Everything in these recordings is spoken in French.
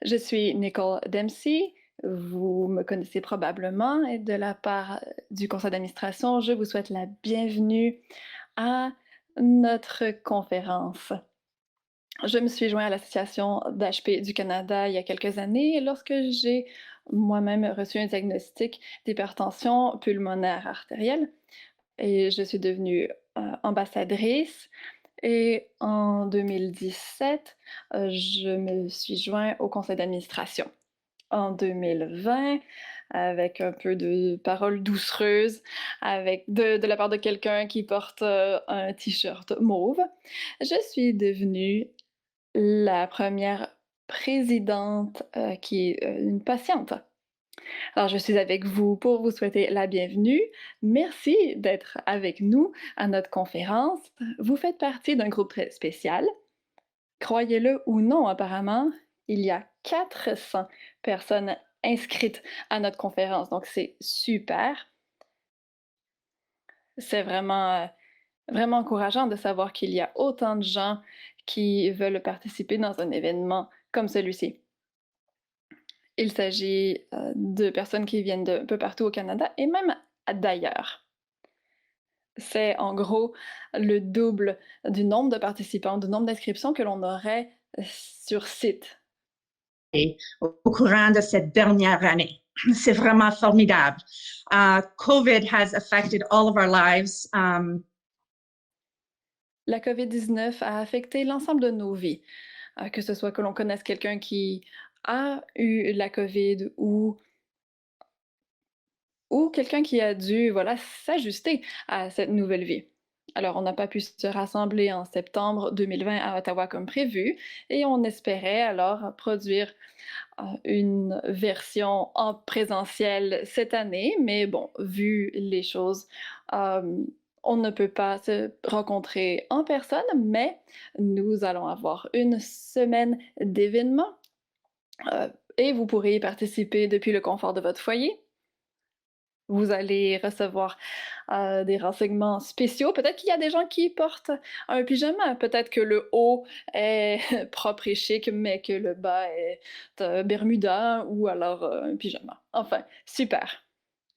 Je suis Nicole Dempsey. Vous me connaissez probablement et de la part du conseil d'administration, je vous souhaite la bienvenue à notre conférence. Je me suis joint à l'association d'HP du Canada il y a quelques années lorsque j'ai moi-même reçu un diagnostic d'hypertension pulmonaire artérielle et je suis devenue ambassadrice. Et en 2017, je me suis joint au conseil d'administration. En 2020, avec un peu de paroles doucereuses, avec de la part de quelqu'un qui porte un t-shirt mauve, je suis devenue la première présidente qui est une patiente. Alors, je suis avec vous pour vous souhaiter la bienvenue. Merci d'être avec nous à notre conférence. Vous faites partie d'un groupe très spécial. Croyez-le ou non, apparemment, il y a 400 personnes inscrites à notre conférence, donc c'est super. C'est vraiment encourageant de savoir qu'il y a autant de gens qui veulent participer dans un événement comme celui-ci. Il s'agit de personnes qui viennent d'un peu partout au Canada et même d'ailleurs. C'est en gros le double du nombre de participants, du nombre d'inscriptions que l'on aurait sur site. Et au courant de cette dernière année. C'est vraiment formidable. COVID has affected all of our lives. La COVID-19 a affecté l'ensemble de nos vies, que ce soit que l'on connaisse quelqu'un qui a eu la COVID ou quelqu'un qui a dû, voilà, s'ajuster à cette nouvelle vie. Alors, on n'a pas pu se rassembler en septembre 2020 à Ottawa comme prévu et on espérait alors produire une version en présentiel cette année, mais bon, vu les choses, on ne peut pas se rencontrer en personne, mais nous allons avoir une semaine d'événements et vous pourrez y participer depuis le confort de votre foyer. Vous allez recevoir des renseignements spéciaux. Peut-être qu'il y a des gens qui portent un pyjama. Peut-être que le haut est propre et chic, mais que le bas est bermuda ou alors un pyjama. Enfin, super.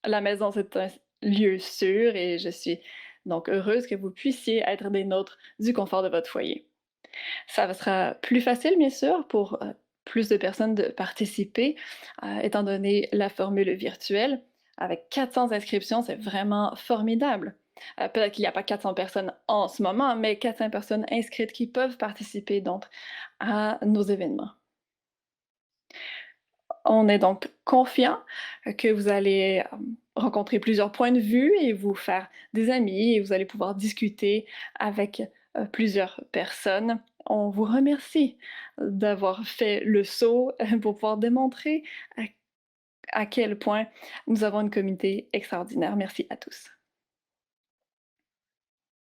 La maison, c'est un lieu sûr et je suis donc heureuse que vous puissiez être des nôtres du confort de votre foyer. Ça sera plus facile, bien sûr, pour plus de personnes de participer, étant donné la formule virtuelle. Avec 400 inscriptions, c'est vraiment formidable. Peut-être qu'il n'y a pas 400 personnes en ce moment, mais 400 personnes inscrites qui peuvent participer donc à nos événements. On est donc confiant que vous allez rencontrer plusieurs points de vue et vous faire des amis et vous allez pouvoir discuter avec plusieurs personnes. On vous remercie d'avoir fait le saut pour pouvoir démontrer à, à quel point nous avons une communauté extraordinaire. Merci à tous.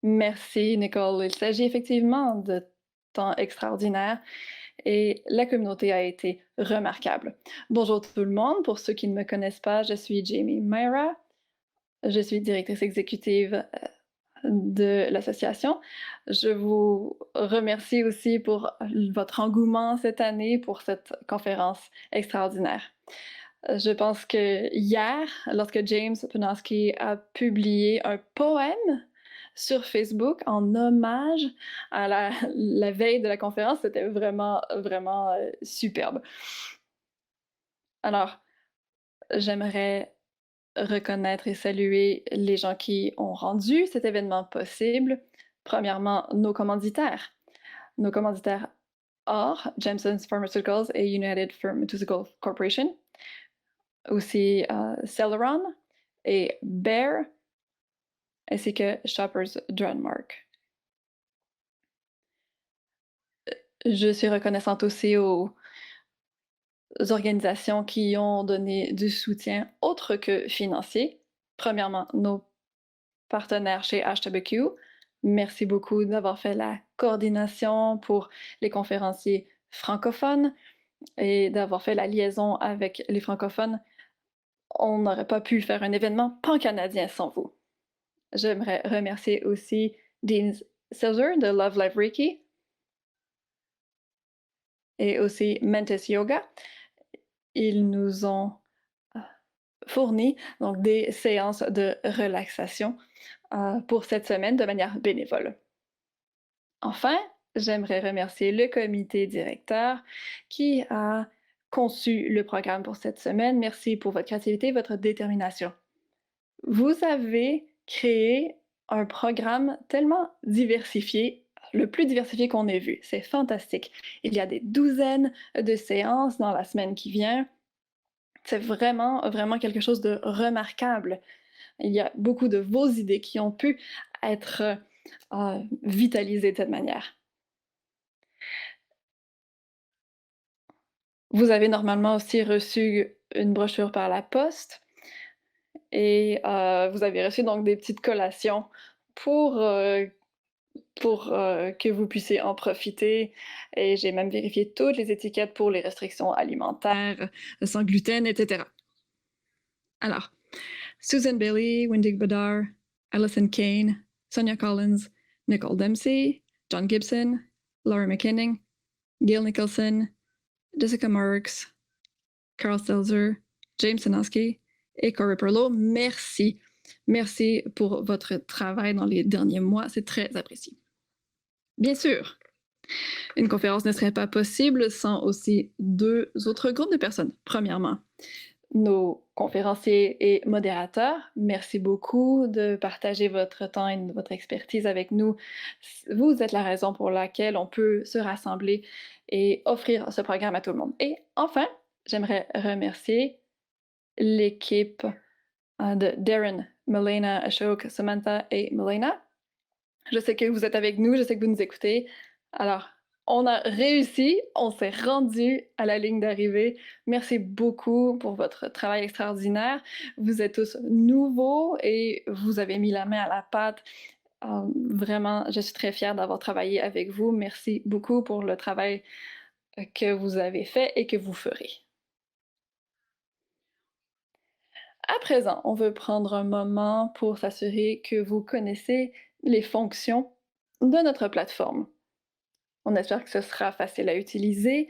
Merci, Nicole. Il s'agit effectivement de temps extraordinaire et la communauté a été remarquable. Bonjour tout le monde. Pour ceux qui ne me connaissent pas, je suis Jamie Myra. Je suis directrice exécutive de l'association. Je vous remercie aussi pour votre engouement cette année pour cette conférence extraordinaire. Je pense que hier, lorsque James Panofsky a publié un poème sur Facebook en hommage à la veille de la conférence, c'était vraiment superbe. Alors, j'aimerais reconnaître et saluer les gens qui ont rendu cet événement possible. Premièrement, nos commanditaires. Nos commanditaires or Jameson's Pharmaceuticals et United Pharmaceutical Corporation. Aussi Celeron et Bear, ainsi que Shoppers Drug Mart. Je suis reconnaissante aussi aux organisations qui ont donné du soutien autre que financier. Premièrement, nos partenaires chez HWQ. Merci beaucoup d'avoir fait la coordination pour les conférenciers francophones et d'avoir fait la liaison avec les francophones. On n'aurait pas pu faire un événement pan-canadien sans vous. J'aimerais remercier aussi Dean Caesar de Love Life Reiki. et aussi Mentes Yoga. Ils nous ont fourni donc des séances de relaxation pour cette semaine de manière bénévole. Enfin, j'aimerais remercier le comité directeur qui a conçu le programme pour cette semaine. Merci pour votre créativité et votre détermination. Vous avez créé un programme tellement diversifié, le plus diversifié qu'on ait vu. C'est fantastique. Il y a des douzaines de séances dans la semaine qui vient. C'est vraiment, vraiment quelque chose de remarquable. Il y a beaucoup de vos idées qui ont pu être vitalisées de cette manière. Vous avez normalement aussi reçu une brochure par la poste et vous avez reçu donc des petites collations pour, heu pour que vous puissiez en profiter et j'ai même vérifié toutes les étiquettes pour les restrictions alimentaires, sans gluten et cetera. Alors, Susan Bailey, Wendy Badar, Alison Kane, Sonia Collins, Nicole Dempsey, John Gibson, Laura McKinnon, Gail Nicholson, Jessica Marks, Carl Stelzer, James Sanoski et Corey Perlow. Merci. Merci pour votre travail dans les derniers mois. C'est très apprécié. Bien sûr, une conférence ne serait pas possible sans aussi deux autres groupes de personnes. Premièrement, nos conférenciers et modérateurs, merci beaucoup de partager votre temps et votre expertise avec nous. Vous êtes la raison pour laquelle on peut se rassembler et offrir ce programme à tout le monde. Et enfin, j'aimerais remercier l'équipe de Darren, Melena, Ashok, Samantha et Melena. Je sais que vous êtes avec nous, je sais que vous nous écoutez. Alors, on a réussi, on s'est rendu à la ligne d'arrivée. Merci beaucoup pour votre travail extraordinaire. Vous êtes tous nouveaux et vous avez mis la main à la pâte. Vraiment, je suis très fière d'avoir travaillé avec vous. Merci beaucoup pour le travail que vous avez fait et que vous ferez. À présent, on veut prendre un moment pour s'assurer que vous connaissez les fonctions de notre plateforme. On espère que ce sera facile à utiliser.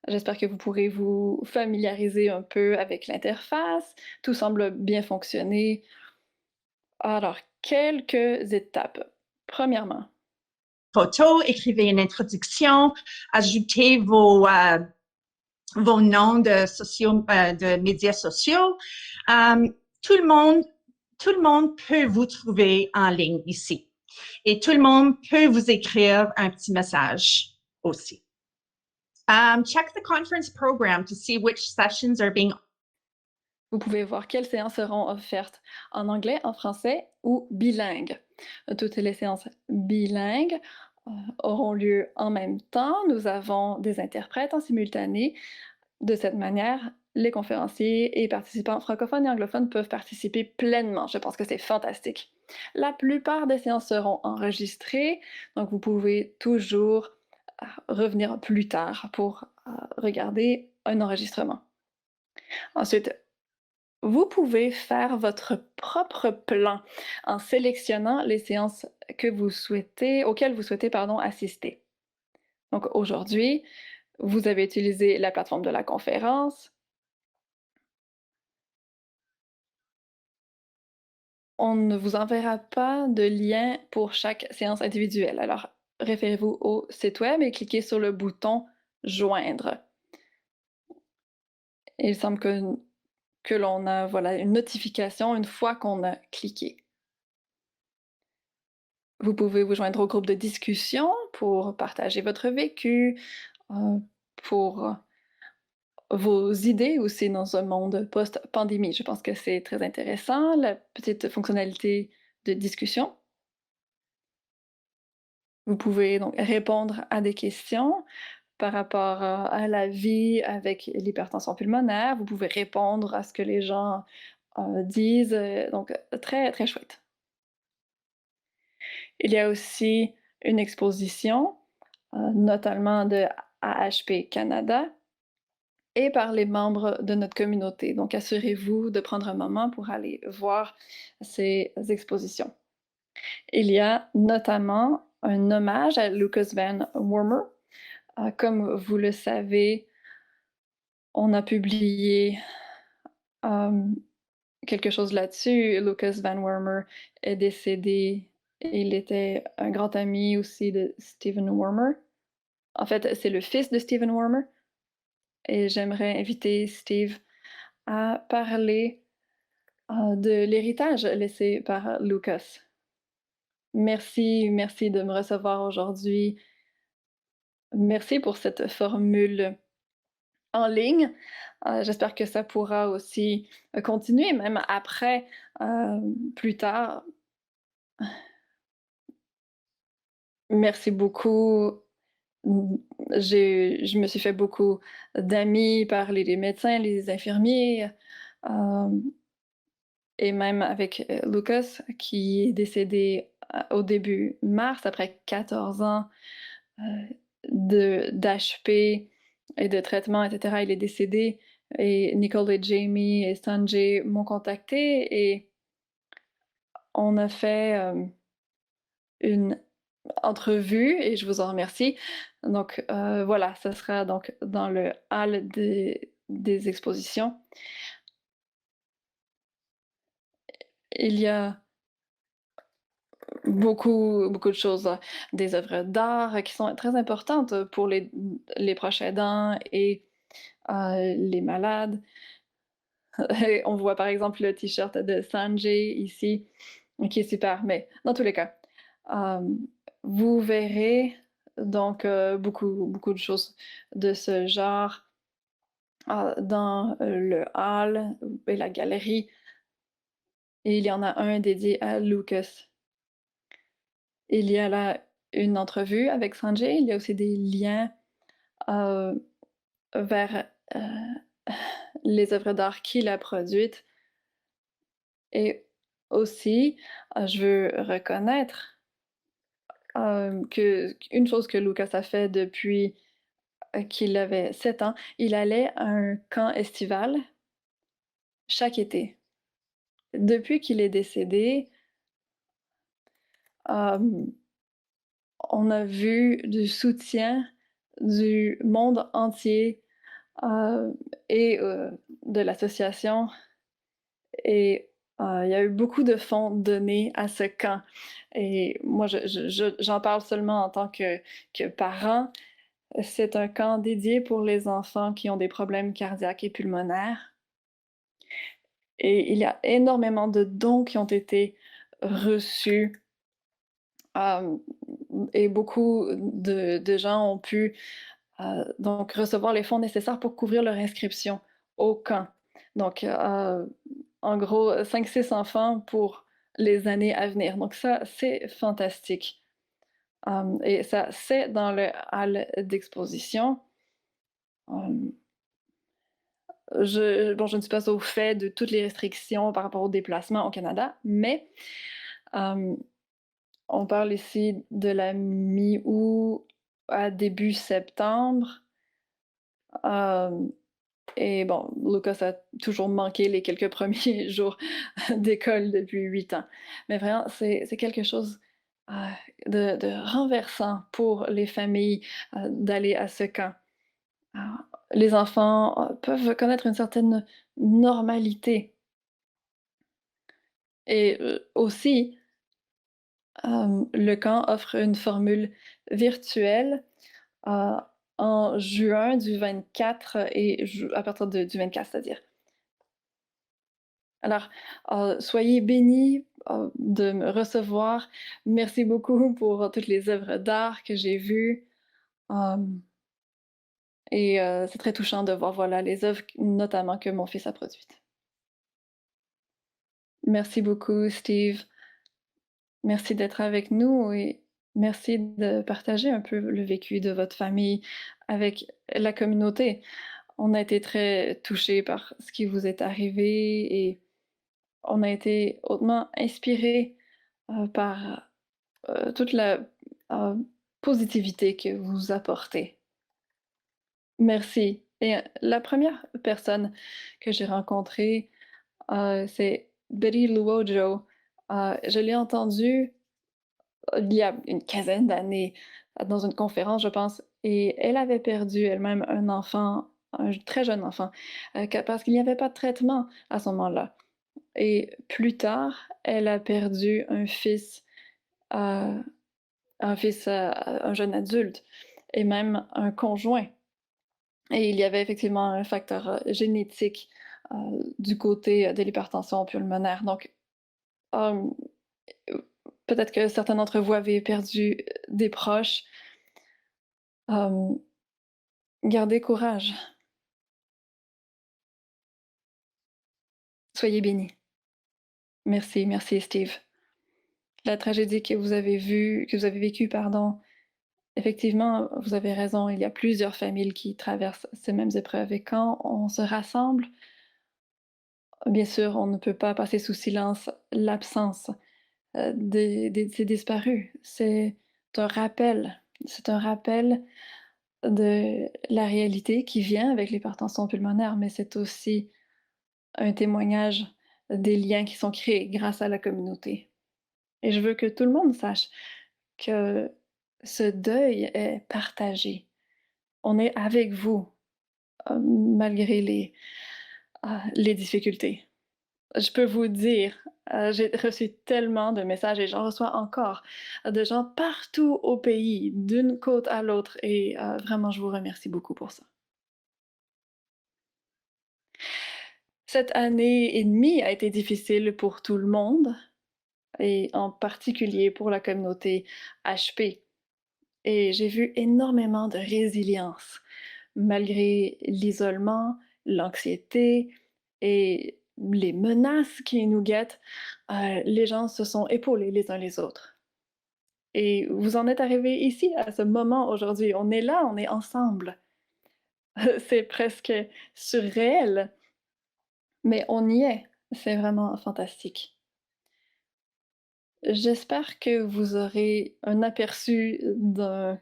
J'espère que vous pourrez vous familiariser un peu avec l'interface. Tout semble bien fonctionner. Alors, quelques étapes. Premièrement, Photo, écrivez une introduction, ajoutez vos noms de médias sociaux. Tout le monde, tout le monde peut vous trouver en ligne ici. Et tout le monde peut vous écrire un petit message aussi. Check the conference program to see which sessions are being. vous pouvez voir quelles séances seront offertes en anglais, en français ou bilingue. Toutes les séances bilingues auront lieu en même temps. Nous avons des interprètes en simultané. De cette manière, les conférenciers et participants francophones et anglophones peuvent participer pleinement. Je pense que c'est fantastique. La plupart des séances seront enregistrées, donc vous pouvez toujours revenir plus tard pour regarder un enregistrement. Ensuite, vous pouvez faire votre propre plan en sélectionnant les séances auxquelles vous souhaitez assister. Donc aujourd'hui, vous avez utilisé la plateforme de la conférence. On ne vous enverra pas de lien pour chaque séance individuelle. Alors, référez-vous au site web et cliquez sur le bouton Joindre. Et il semble que l'on a une notification une fois qu'on a cliqué. Vous pouvez vous joindre au groupe de discussion pour partager votre vécu, pour vos idées aussi dans un monde post-pandémie. Je pense que c'est très intéressant, la petite fonctionnalité de discussion. Vous pouvez donc répondre à des questions par rapport à la vie avec l'hypertension pulmonaire. Vous pouvez répondre à ce que les gens disent. Donc, très, très chouette. Il y a aussi une exposition, notamment de AHP Canada et par les membres de notre communauté. Donc, assurez-vous de prendre un moment pour aller voir ces expositions. Il y a notamment un hommage à Lucas Van Wormer, Comme vous le savez, on a publié, hem, quelque chose là-dessus. Lucas Van Wormer est décédé. Il était un grand ami aussi de Stephen Wormer. En fait, c'est le fils de Stephen Wormer et j'aimerais inviter Steve à parler, de l'héritage laissé par Lucas. Merci, merci de me recevoir aujourd'hui. Merci pour cette formule en ligne. J'espère que ça pourra aussi, continuer même après, plus tard. Merci beaucoup. Mmh, je me suis fait beaucoup d'amis par les médecins, les infirmiers, hem et même avec, Lucas qui est décédé, au début mars après 14 ans, heu, de d'HP et de traitement et cetera. Il est décédé et Nicole et Jamie et Sanjay m'ont contacté et on a fait, une entrevue et je vous en remercie. Donc, voilà, ça sera donc dans le hall des expositions. Il y a beaucoup de choses, des œuvres d'art qui sont très importantes pour les proches aidants et les malades. Et on voit par exemple le t-shirt de Sanjay ici, qui est super, mais dans tous les cas, hem, vous verrez donc beaucoup de choses de ce genre, dans, le hall et la galerie et il y en a un dédié à Lucas. Il y a là une entrevue avec Sanjay, il y a aussi des liens, heu, vers, les œuvres d'art qu'il a produites et aussi, je veux reconnaître, que une chose que Lucas a fait depuis, qu'il avait 7 ans, il allait à un camp estival chaque été. Depuis qu'il est décédé, hem, on a vu du soutien du monde entier, heu et de l'association et il y a eu beaucoup de fonds donnés à ce camp et moi j'en parle seulement en tant que parent. C'est un camp dédié pour les enfants qui ont des problèmes cardiaques et pulmonaires et il y a énormément de dons qui ont été reçus, hem et beaucoup de gens ont pu, donc recevoir les fonds nécessaires pour couvrir leur inscription au camp. Donc, en gros, 5-6 enfants pour les années à venir. Donc ça, c'est fantastique. Et ça, c'est dans le hall d'exposition. Hem, je ne suis pas au fait de toutes les restrictions par rapport aux déplacements au Canada, mais, hem, on parle ici de la mi-août à début septembre. Hem Et bon, Lucas a toujours manqué les quelques premiers jours d'école depuis 8 ans. Mais vraiment, c'est quelque chose, heu, de renversant pour les familles, d'aller à ce camp. Alors, les enfants, peuvent connaître une certaine normalité et aussi, le camp offre une formule virtuelle, heu, en juin du 24 et ju à partir de du 24, c'est-à-dire. Alors, soyez bénis, de me recevoir. Merci beaucoup pour toutes les œuvres d'art que j'ai vues, hem et c'est très touchant de voir, voilà, les œuvres notamment que mon fils a produites. Merci beaucoup Steve. Merci d'être avec nous et merci de partager un peu le vécu de votre famille avec la communauté. On a été très touchés par ce qui vous est arrivé et on a été hautement inspirés, par toute la, positivité que vous apportez. Merci et la première personne que j'ai rencontrée, c'est Betty Luojo. Je l'ai entendue, il y a une quinzaine d'années, dans une conférence, je pense et elle avait perdu elle-même un enfant, un très jeune enfant, que parce qu'il n'y avait pas de traitement à ce moment-là et plus tard, elle a perdu heu, un jeune adulte et même un conjoint et il y avait effectivement un facteur, génétique, du côté, de l'hypertension pulmonaire donc, hem, peut-être que certains d'entre vous avez perdu, des proches. Hem, Gardez courage, soyez bénis. Merci, merci Steve. La tragédie que vous avez vécue, pardon, effectivement, vous avez raison, il y a plusieurs familles qui traversent ces mêmes épreuves et quand on se rassemble, bien sûr, on ne peut pas passer sous silence l'absence, des ces disparus. C'est un rappel de la réalité qui vient avec l'hypertension pulmonaire, mais c'est aussi un témoignage des liens qui sont créés grâce à la communauté. Et je veux que tout le monde sache que ce deuil est partagé. On est avec vous, malgré les difficultés. Je peux vous dire, j'ai reçu tellement de messages et j'en reçois encore, de gens partout au pays, d'une côte à l'autre et vraiment je vous remercie beaucoup pour ça. Cette année et demie a été difficile pour tout le monde et en particulier pour la communauté HP. Et j'ai vu énormément de résilience malgré l'isolement, l'anxiété et les menaces qui nous guettent. Les gens se sont épaulés les uns les autres. Et vous en êtes arrivés ici, à ce moment aujourd'hui. On est là, on est ensemble. C'est presque surréel, mais on y est. C'est vraiment fantastique. J'espère que vous aurez un aperçu d'un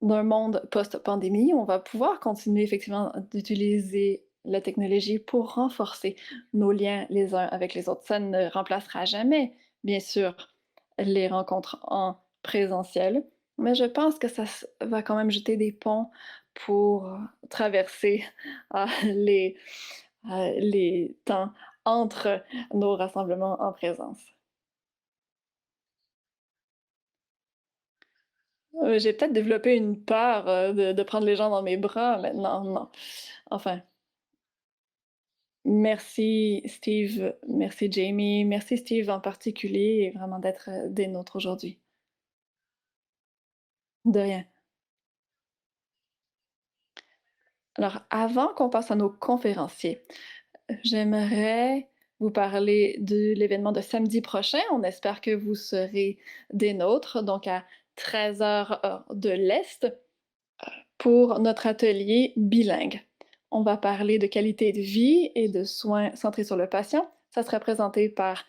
monde post-pandémie, on va pouvoir continuer effectivement d'utiliser la technologie pour renforcer nos liens les uns avec les autres. Ça ne remplacera jamais, bien sûr, les rencontres en présentiel, mais je pense que va quand même jeter des ponts pour traverser les, les temps entre nos rassemblements en présence. J'ai peut-être développé une peur de prendre les gens dans mes bras maintenant, non. Enfin, merci Steve, merci Jamie, merci Steve en particulier et vraiment d'être, des nôtres aujourd'hui. De rien. Alors avant qu'on passe à nos conférenciers, j'aimerais vous parler de l'événement de samedi prochain. On espère que vous serez des nôtres, donc à 13h heure de l'Est, pour notre atelier bilingue. On va parler de qualité de vie et de soins centrés sur le patient. Ça sera présenté par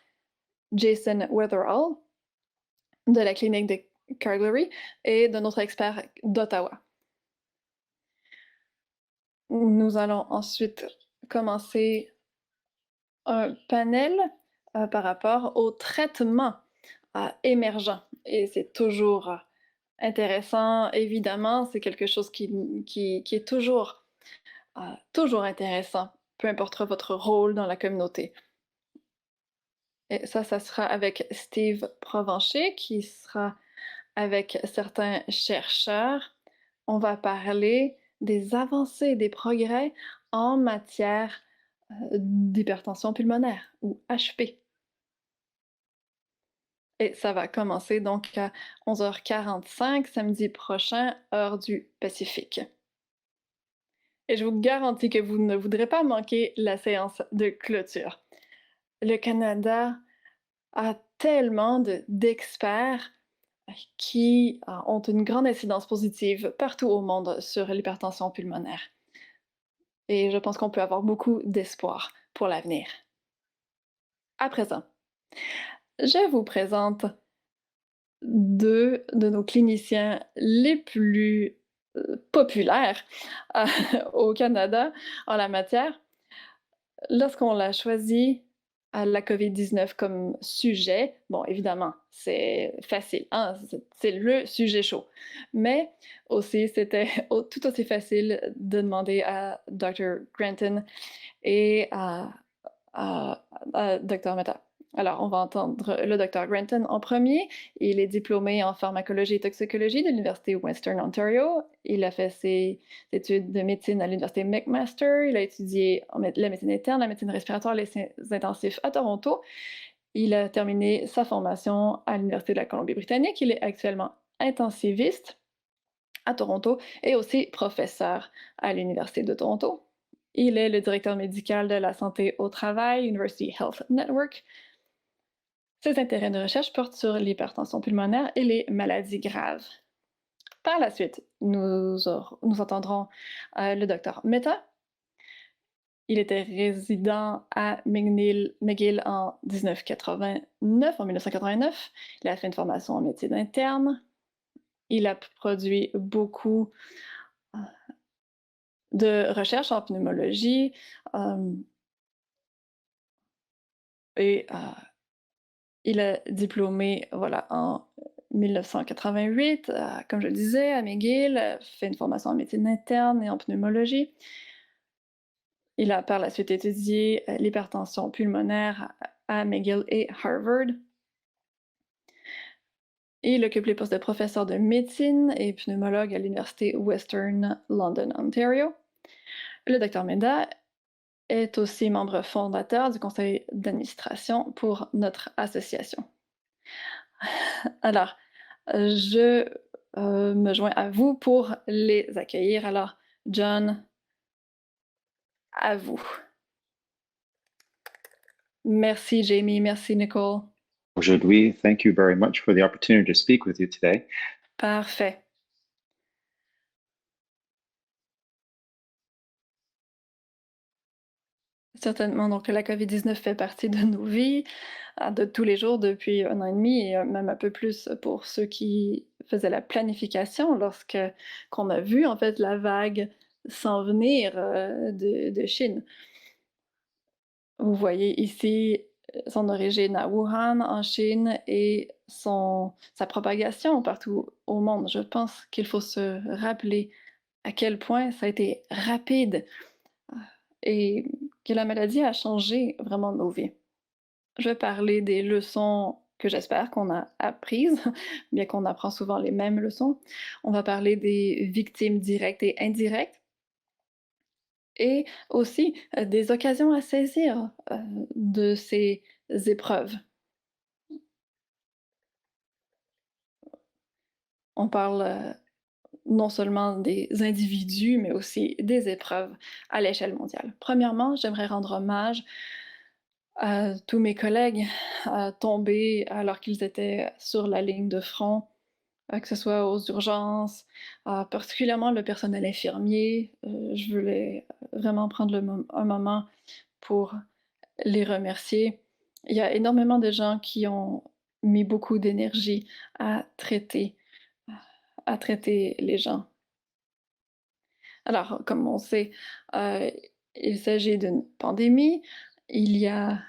Jason Weatherall de la clinique de Calgary et de notre expert d'Ottawa. Nous allons ensuite commencer un panel par rapport au traitement émergent. Et c'est toujours intéressant, évidemment, c'est quelque chose qui est toujours intéressant, peu importe votre rôle dans la communauté. Et ça sera avec Steve Provencher qui sera avec certains chercheurs. On va parler des avancées, des progrès en matière d'hypertension pulmonaire ou HP. Et ça va commencer donc à 11h45 samedi prochain, heure du Pacifique. Et je vous garantis que vous ne voudrez pas manquer la séance de clôture. Le Canada a tellement d'experts qui ont une grande incidence positive partout au monde sur l'hypertension pulmonaire. Et je pense qu'on peut avoir beaucoup d'espoir pour l'avenir. À présent, je vous présente deux de nos cliniciens les plus populaires au Canada en la matière. Lorsqu'on l'a choisi, à la COVID-19 comme sujet, bon, évidemment, c'est facile, hein, c'est le sujet chaud. Mais aussi, c'était tout aussi facile de demander à Dr. Granton et à Dr. Mehta. Alors, on va entendre le Dr. Granton en premier. Il est diplômé en pharmacologie et toxicologie de l'Université Western Ontario. Il a fait ses études de médecine à l'Université McMaster. Il a étudié la médecine interne, la médecine respiratoire, les soins intensifs à Toronto. Il a terminé sa formation à l'Université de la Colombie-Britannique. Il est actuellement intensiviste à Toronto et aussi professeur à l'Université de Toronto. Il est le directeur médical de la santé au travail, University Health Network. Ses intérêts de recherche portent sur l'hypertension pulmonaire et les maladies graves. Par la suite, nous entendrons le docteur Mehta. Il était résident à McGill en 1989. Il a fait une formation en médecine interne. Il a produit beaucoup de recherches en pneumologie et il a diplômé voilà, en 1988, comme je le disais, à McGill, fait une formation en médecine interne et en pneumologie. Il a par la suite étudié l'hypertension pulmonaire à McGill et Harvard. Et il occupe les postes de professeur de médecine et pneumologue à l'Université Western London, Ontario. Le Dr Mehta est aussi membre fondateur du conseil d'administration pour notre association. Alors, je me joins à vous pour les accueillir. Alors, John, à vous. Merci, Jamie. Merci, Nicole. Aujourd'hui, thank you very much for the opportunity to speak with you today. Parfait. Certainement, donc la COVID-19 fait partie de nos vies, de tous les jours depuis 1 an et demi et même un peu plus pour ceux qui faisaient la planification lorsque qu'on a vu en fait la vague s'en venir, de Chine. Vous voyez ici, son origine à Wuhan en Chine et sa propagation partout au monde. Je pense qu'il faut se rappeler à quel point ça a été rapide, et que la maladie a changé vraiment nos vies. Je vais parler des leçons que j'espère qu'on a apprises, bien qu'on apprend souvent les mêmes leçons. On va parler des victimes directes et indirectes et aussi, des occasions à saisir, de ces épreuves. On parle, non seulement des individus, mais aussi des épreuves à l'échelle mondiale. Premièrement, j'aimerais rendre hommage à tous mes collègues, tombés alors qu'ils étaient sur la ligne de front, que ce soit aux urgences, particulièrement le personnel infirmier. Je voulais vraiment prendre un moment pour les remercier. Il y a énormément de gens qui ont mis beaucoup d'énergie à traiter à traiter les gens. Alors, comme on sait, heu, il s'agit d'une pandémie. Il y a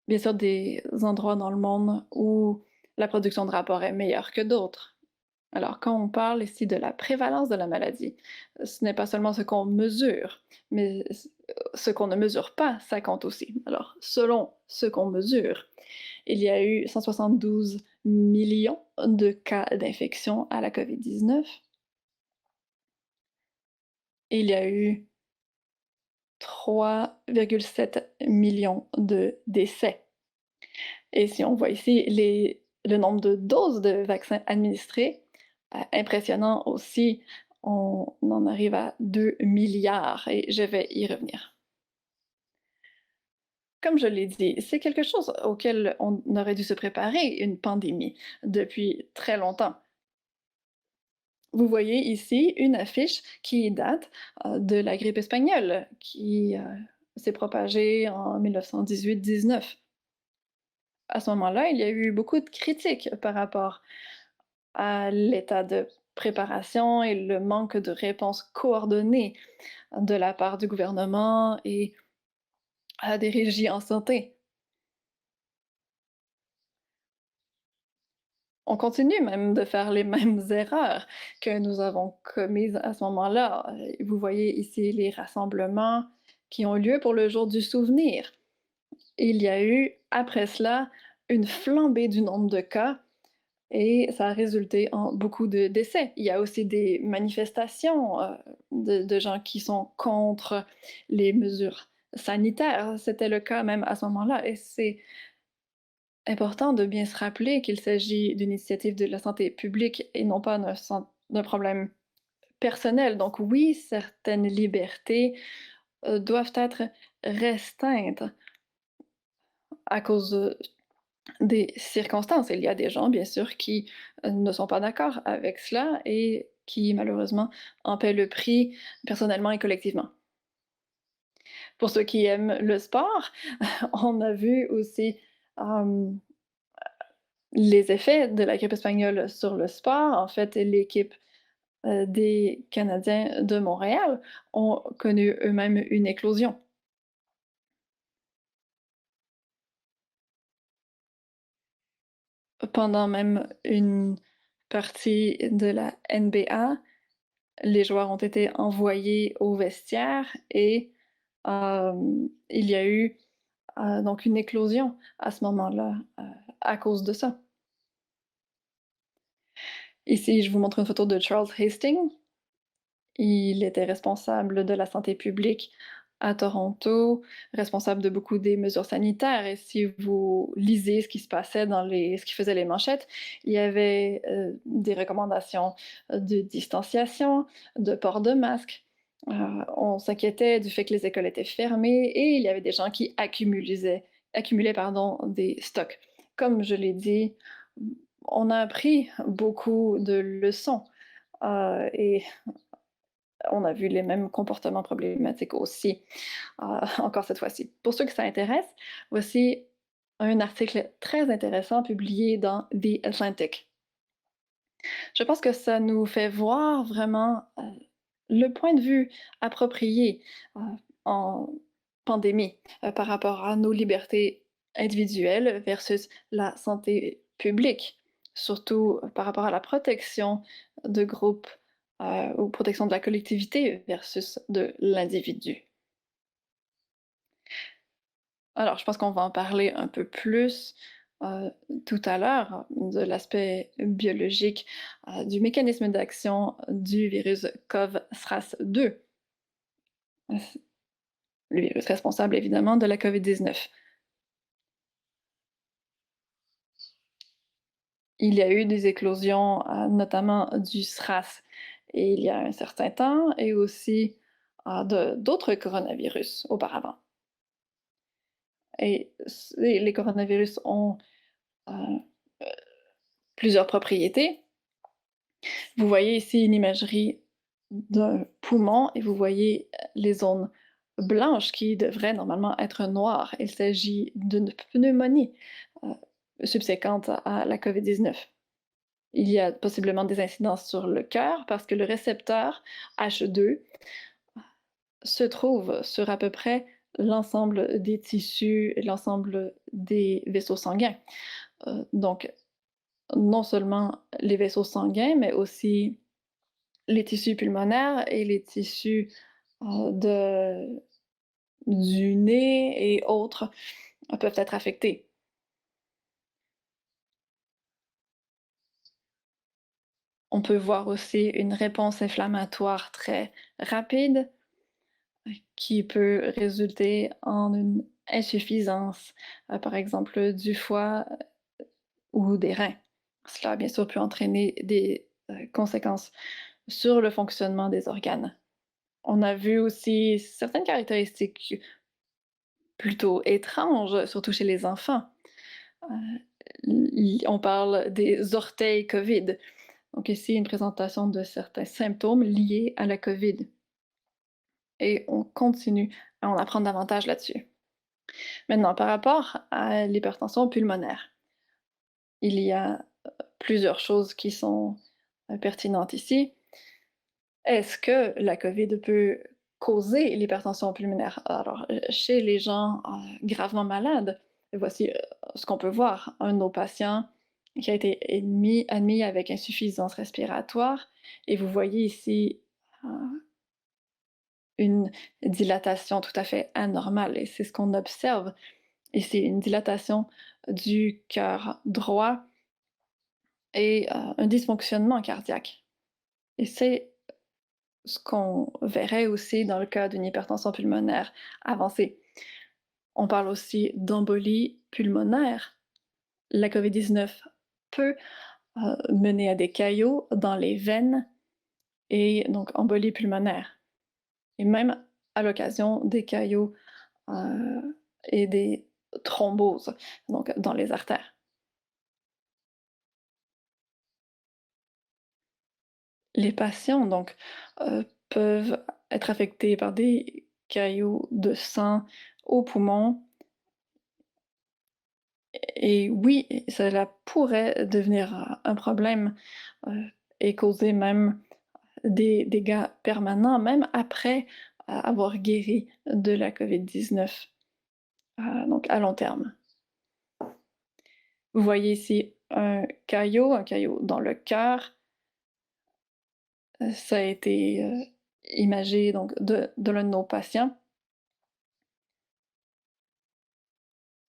bien sûr des endroits dans le monde où la production de rapports est meilleure que d'autres. Alors, quand on parle ici de la prévalence de la maladie, ce n'est pas seulement ce qu'on mesure, mais ce qu'on ne mesure pas, ça compte aussi. Alors, selon ce qu'on mesure, il y a eu 172 millions de cas d'infection à la COVID-19. Il y a eu 3,7 millions de décès. Et si on voit ici le nombre de doses de vaccins administrées, impressionnant aussi, on en arrive à 2 milliards et je vais y revenir. Comme je l'ai dit, c'est quelque chose auquel on aurait dû se préparer, une pandémie, depuis très longtemps. Vous voyez ici une affiche qui date de la grippe espagnole, qui s'est propagée en 1918-19. À ce moment-là, il y a eu beaucoup de critiques par rapport à l'état de préparation et le manque de réponse coordonnée de la part du gouvernement et des régies en santé. On continue même de faire les mêmes erreurs que nous avons commises à ce moment-là. Vous voyez ici les rassemblements qui ont lieu pour le jour du souvenir. Il y a eu, après cela, une flambée du nombre de cas et ça a résulté en beaucoup de décès. Il y a aussi des manifestations de gens qui sont contre les mesures sanitaires. C'était le cas même à ce moment-là. Et c'est important de bien se rappeler qu'il s'agit d'une initiative de la santé publique et non pas d'un problème personnel. Donc oui, certaines libertés doivent être restreintes à cause des circonstances. Il y a des gens, bien sûr, qui ne sont pas d'accord avec cela et qui, malheureusement, en paient le prix personnellement et collectivement. Pour ceux qui aiment le sport, on a vu aussi euh, les effets de la grippe espagnole sur le sport. En fait, l'équipe des Canadiens de Montréal ont connu eux-mêmes une éclosion. Pendant même une partie de la NBA, les joueurs ont été envoyés au vestiaire et il y a eu donc une éclosion à ce moment-là à cause de ça. Ici, je vous montre une photo de Charles Hastings. Il était responsable de la santé publique à Toronto, responsable de beaucoup des mesures sanitaires. Et si vous lisez ce qui se passait ce qui faisait les manchettes, il y avait des recommandations de distanciation, de port de masque. On s'inquiétait du fait que les écoles étaient fermées et il y avait des gens qui accumulaient des stocks. Comme je l'ai dit, on a appris beaucoup de leçons et on a vu les mêmes comportements problématiques aussi, encore cette fois-ci. Pour ceux que ça intéresse, voici un article très intéressant publié dans The Atlantic. Je pense que ça nous fait voir vraiment le point de vue approprié en pandémie par rapport à nos libertés individuelles versus la santé publique, surtout par rapport à la protection de groupes ou protection de la collectivité versus de l'individu. Alors, je pense qu'on va en parler un peu plus tout à l'heure de l'aspect biologique du mécanisme d'action du virus CoV-SRAS-2, le virus responsable évidemment de la COVID-19. Il y a eu des éclosions, notamment du SRAS, et il y a un certain temps, et aussi d'autres coronavirus auparavant. Et les coronavirus ont euh, plusieurs propriétés. Vous voyez ici une imagerie d'un poumon et vous voyez les zones blanches qui devraient normalement être noires. Il s'agit d'une pneumonie subséquente à la COVID-19. Il y a possiblement des incidences sur le cœur parce que le récepteur H2 se trouve sur à peu près l'ensemble des tissus et l'ensemble des vaisseaux sanguins. Donc, non seulement les vaisseaux sanguins, mais aussi les tissus pulmonaires et les tissus du nez et autres peuvent être affectés. On peut voir aussi une réponse inflammatoire très rapide qui peut résulter en une insuffisance, par exemple du foie ou des reins. Cela, bien sûr, peut entraîner des conséquences sur le fonctionnement des organes. On a vu aussi certaines caractéristiques plutôt étranges, surtout chez les enfants. On parle des orteils COVID. Donc ici, une présentation de certains symptômes liés à la COVID. Et on continue à en apprendre davantage là-dessus. Maintenant, par rapport à l'hypertension pulmonaire, il y a plusieurs choses qui sont pertinentes ici. Est-ce que la COVID peut causer l'hypertension pulmonaire? Alors, chez les gens gravement malades, voici ce qu'on peut voir. Un de nos patients qui a été admis avec insuffisance respiratoire. Et vous voyez ici une dilatation tout à fait anormale. Et c'est ce qu'on observe. Et c'est une dilatation du cœur droit et un dysfonctionnement cardiaque. Et c'est ce qu'on verrait aussi dans le cas d'une hypertension pulmonaire avancée. On parle aussi d'embolie pulmonaire. La COVID-19 peut mener à des caillots dans les veines et donc embolie pulmonaire. Et même à l'occasion des caillots et des thromboses donc dans les artères. Les patients donc peuvent être affectés par des caillots de sang aux poumons. Et oui, cela pourrait devenir un problème et causer même des dégâts permanents, même après avoir guéri de la COVID-19, donc à long terme. Vous voyez ici un caillot dans le cœur. Ça a été imagé donc de l'un de nos patients.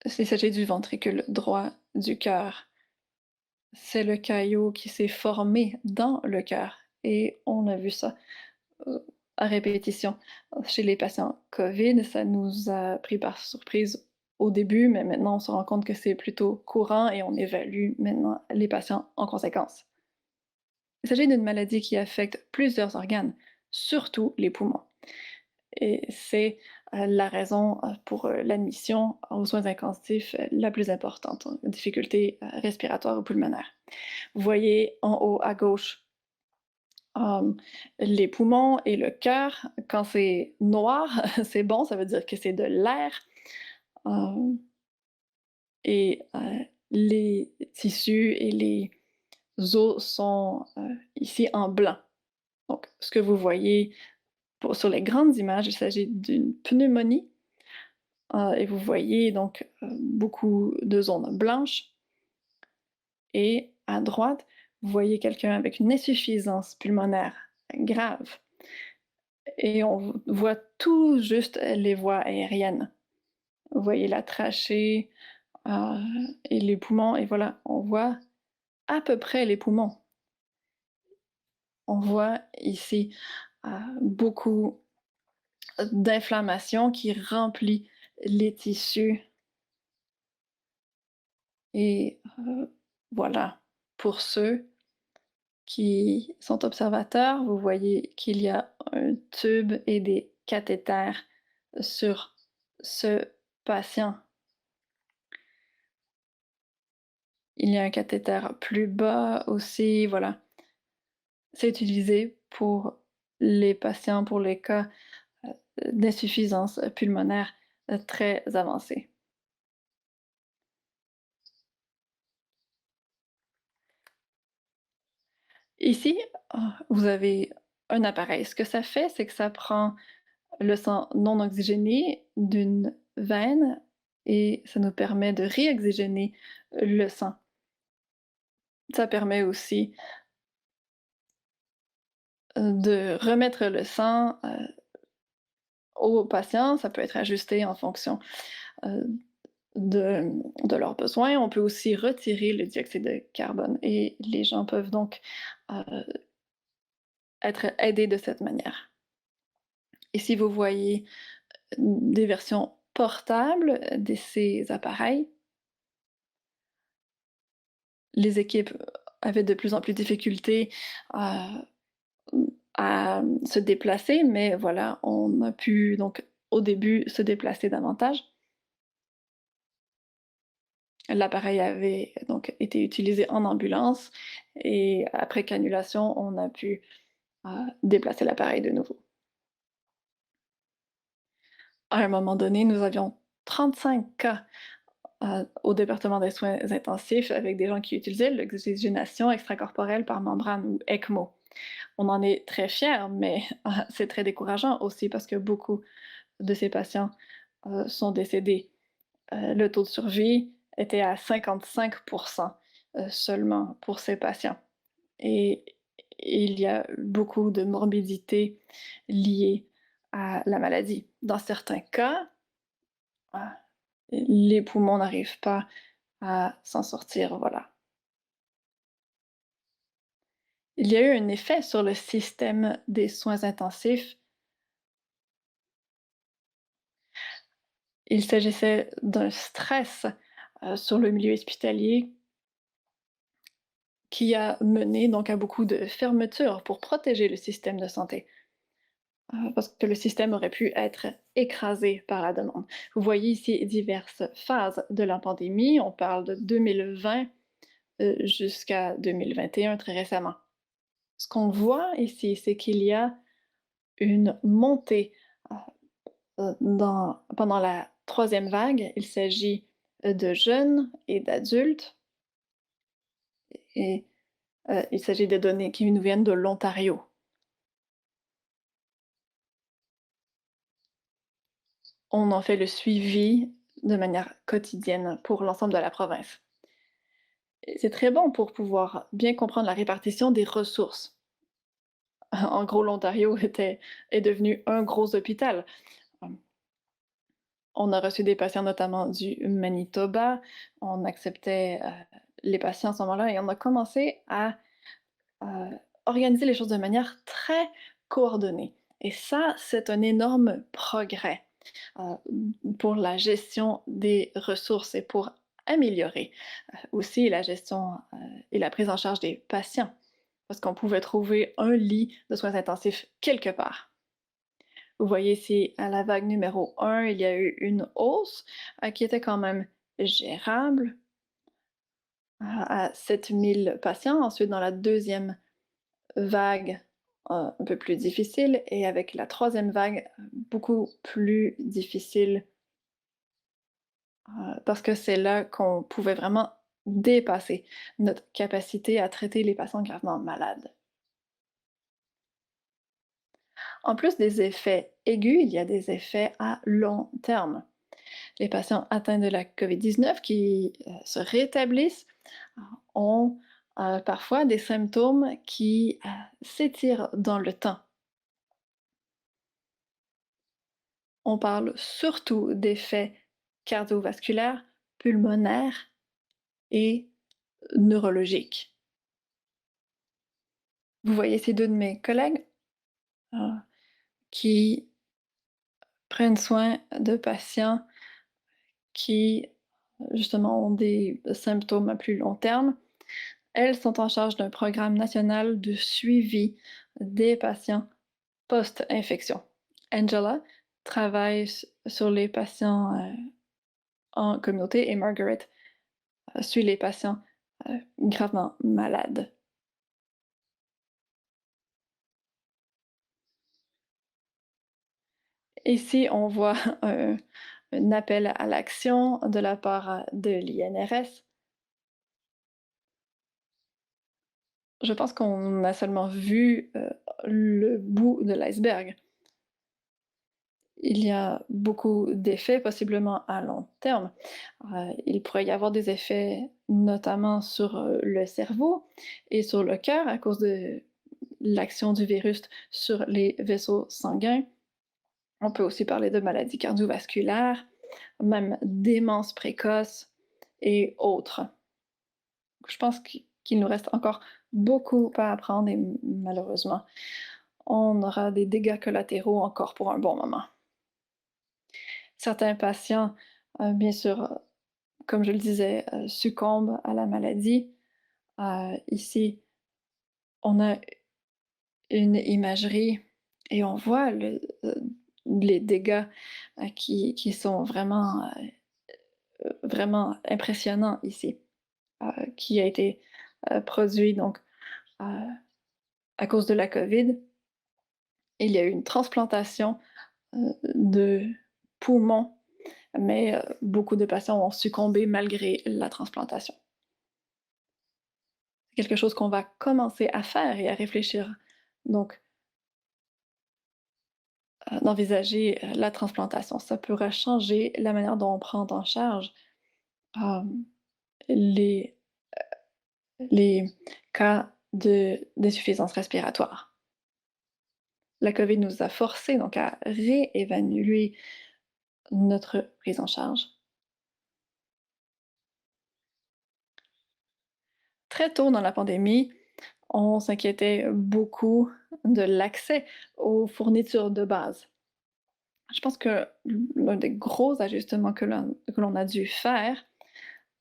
Il s'agit du ventricule droit du cœur. C'est le caillot qui s'est formé dans le cœur et on a vu ça à répétition chez les patients COVID. Ça nous a pris par surprise au début, mais maintenant on se rend compte que c'est plutôt courant et on évalue maintenant les patients en conséquence. Il s'agit d'une maladie qui affecte plusieurs organes, surtout les poumons. Et c'est la raison pour l'admission aux soins intensifs la plus importante, difficultés respiratoires ou pulmonaires. Vous voyez en haut à gauche les poumons et le cœur. Quand c'est noir, c'est bon, ça veut dire que c'est de l'air. Et les tissus et les os sont ici en blanc. Donc, ce que vous voyez sur les grandes images, il s'agit d'une pneumonie. Et vous voyez donc beaucoup de zones blanches. Et à droite, vous voyez quelqu'un avec une insuffisance pulmonaire grave. Et on voit tout juste les voies aériennes. Vous voyez la trachée et les poumons. Et voilà, on voit à peu près les poumons. On voit ici beaucoup d'inflammation qui remplit les tissus. Et voilà, pour ceux qui sont observateurs, vous voyez qu'il y a un tube et des cathéters sur ce patient. Il y a un cathéter plus bas aussi, voilà. C'est utilisé pour les patients, pour les cas d'insuffisance pulmonaire très avancée. Ici, vous avez un appareil. Ce que ça fait, c'est que ça prend le sang non oxygéné d'une veine et ça nous permet de réoxygéner le sang. Ça permet aussi de remettre le sang aux patients. Ça peut être ajusté en fonction de leurs besoins. On peut aussi retirer le dioxyde de carbone et les gens peuvent donc être aidés de cette manière. Ici, vous voyez des versions portables de ces appareils. Les équipes avaient de plus en plus de difficultés à se déplacer, mais voilà, on a pu donc au début se déplacer davantage. L'appareil avait donc été utilisé en ambulance et après cannulation, on a pu déplacer l'appareil de nouveau. À un moment donné, nous avions 35 cas au département des soins intensifs avec des gens qui utilisaient l'oxygénation extracorporelle par membrane ou ECMO. On en est très fiers, mais c'est très décourageant aussi parce que beaucoup de ces patients sont décédés. Le taux de survie était à 55%. seulement pour ces patients et il y a beaucoup de morbidité liée à la maladie. Dans certains cas, ah, les poumons n'arrivent pas à s'en sortir, voilà. Il y a eu un effet sur le système des soins intensifs. Il s'agissait d'un stress, sur le milieu hospitalier qui a mené donc à beaucoup de fermetures pour protéger le système de santé, parce que le système aurait pu être écrasé par la demande. Vous voyez ici diverses phases de la pandémie. On parle de 2020, jusqu'à 2021 très récemment. Ce qu'on voit ici, c'est qu'il y a une montée, heu pendant la troisième vague. Il s'agit, de jeunes et d'adultes et il s'agit de données qui nous viennent de l'Ontario. On en fait le suivi de manière quotidienne pour l'ensemble de la province. Et c'est très bon pour pouvoir bien comprendre la répartition des ressources. En gros, l'Ontario est devenu un gros hôpital. On a reçu des patients notamment du Manitoba. On acceptait, les patients à ce moment-là et on a commencé à organiser les choses de manière très coordonnée et ça, c'est un énorme progrès, heu, pour la gestion des ressources et pour améliorer, aussi la gestion, et la prise en charge des patients. Parce qu'on pouvait trouver un lit de soins intensifs quelque part. Vous voyez ici, à la vague numéro 1, il y a eu une hausse, qui était quand même gérable, à 7 000 patients. Ensuite, dans la deuxième vague, un peu plus difficile et avec la troisième vague, beaucoup plus difficile, parce que c'est là qu'on pouvait vraiment dépasser notre capacité à traiter les patients gravement malades. En plus des effets aigus, il y a des effets à long terme. Les patients atteints de la COVID-19 qui, se rétablissent, ont, parfois des symptômes qui, s'étirent dans le temps. On parle surtout d'effets cardiovasculaires, pulmonaires et neurologiques. Vous voyez ces 2 de mes collègues, heu, qui prennent soin de patients qui, justement, ont des symptômes à plus long terme. Elles sont en charge d'un programme national de suivi des patients post-infection. Angela travaille sur les patients, en communauté et Margaret suit les patients, gravement malades. Ici, on voit un appel à l'action de la part, de l'INRS. Je pense qu'on a seulement vu, le bout de l'iceberg. Il y a beaucoup d'effets, possiblement à long terme. Il pourrait y avoir des effets notamment sur, le cerveau et sur le cœur à cause de l'action du virus sur les vaisseaux sanguins. On peut aussi parler de maladies cardiovasculaires, même démence précoce et autres. Je pense qu'il nous reste encore beaucoup à apprendre et malheureusement, on aura des dégâts collatéraux encore pour un bon moment. Certains patients, bien sûr, comme je le disais, succombent à la maladie. Ici, on a une imagerie et on voit les dégâts, qui sont vraiment impressionnants ici, qui a été, produit donc, heu, à cause de la COVID. Il y a eu une transplantation, de poumons, mais, beaucoup de patients ont succombé malgré la transplantation. C'est quelque chose qu'on va commencer à faire et à réfléchir, donc d'envisager, la transplantation. Ça pourrait changer la manière dont on prend en charge, hem, les les cas d'insuffisance respiratoire. La COVID nous a forcés donc à réévaluer notre prise en charge. Très tôt dans la pandémie, on s'inquiétait beaucoup de l'accès aux fournitures de base. Je pense que l'un des gros ajustements que l'on a dû faire,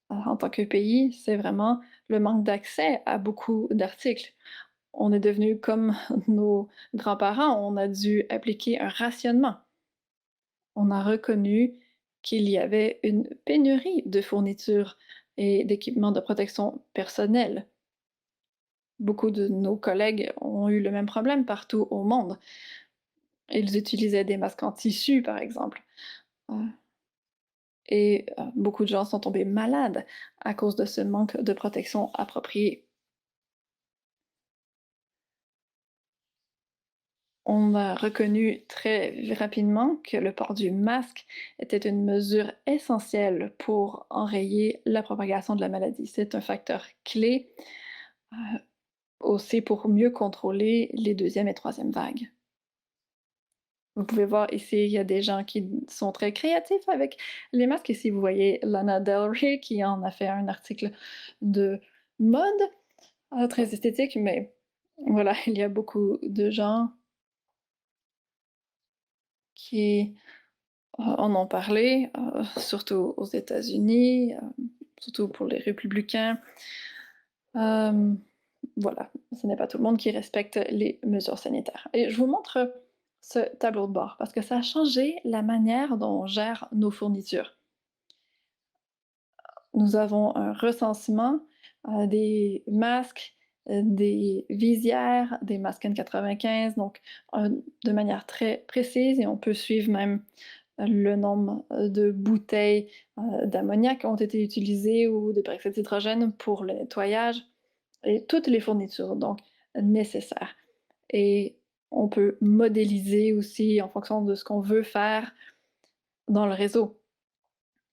en tant que pays, c'est vraiment le manque d'accès à beaucoup d'articles. On est devenu comme nos grands-parents, on a dû appliquer un rationnement. On a reconnu qu'il y avait une pénurie de fournitures et d'équipements de protection personnelle. Beaucoup de nos collègues ont eu le même problème partout au monde. Ils utilisaient des masques en tissu, par exemple, et beaucoup de gens sont tombés malades à cause de ce manque de protection appropriée. On a reconnu très rapidement que le port du masque était une mesure essentielle pour enrayer la propagation de la maladie. C'est un facteur clé, heu, aussi pour mieux contrôler les deuxième et troisième vagues. Vous pouvez voir ici, il y a des gens qui sont très créatifs avec les masques. Ici, vous voyez Lana Del Rey qui en a fait un article de mode, très esthétique, mais voilà, il y a beaucoup de gens qui, en ont parlé, surtout aux États-Unis, surtout pour les républicains. Hem, voilà, ce n'est pas tout le monde qui respecte les mesures sanitaires et je vous montre ce tableau de bord parce que ça a changé la manière dont on gère nos fournitures. Nous avons un recensement, des masques, des visières, des masques N95, donc de manière très précise et on peut suivre même le nombre, de bouteilles, d'ammoniac qui ont été utilisées ou de peroxyde d'hydrogène pour le nettoyage et toutes les fournitures donc nécessaires et on peut modéliser aussi en fonction de ce qu'on veut faire dans le réseau.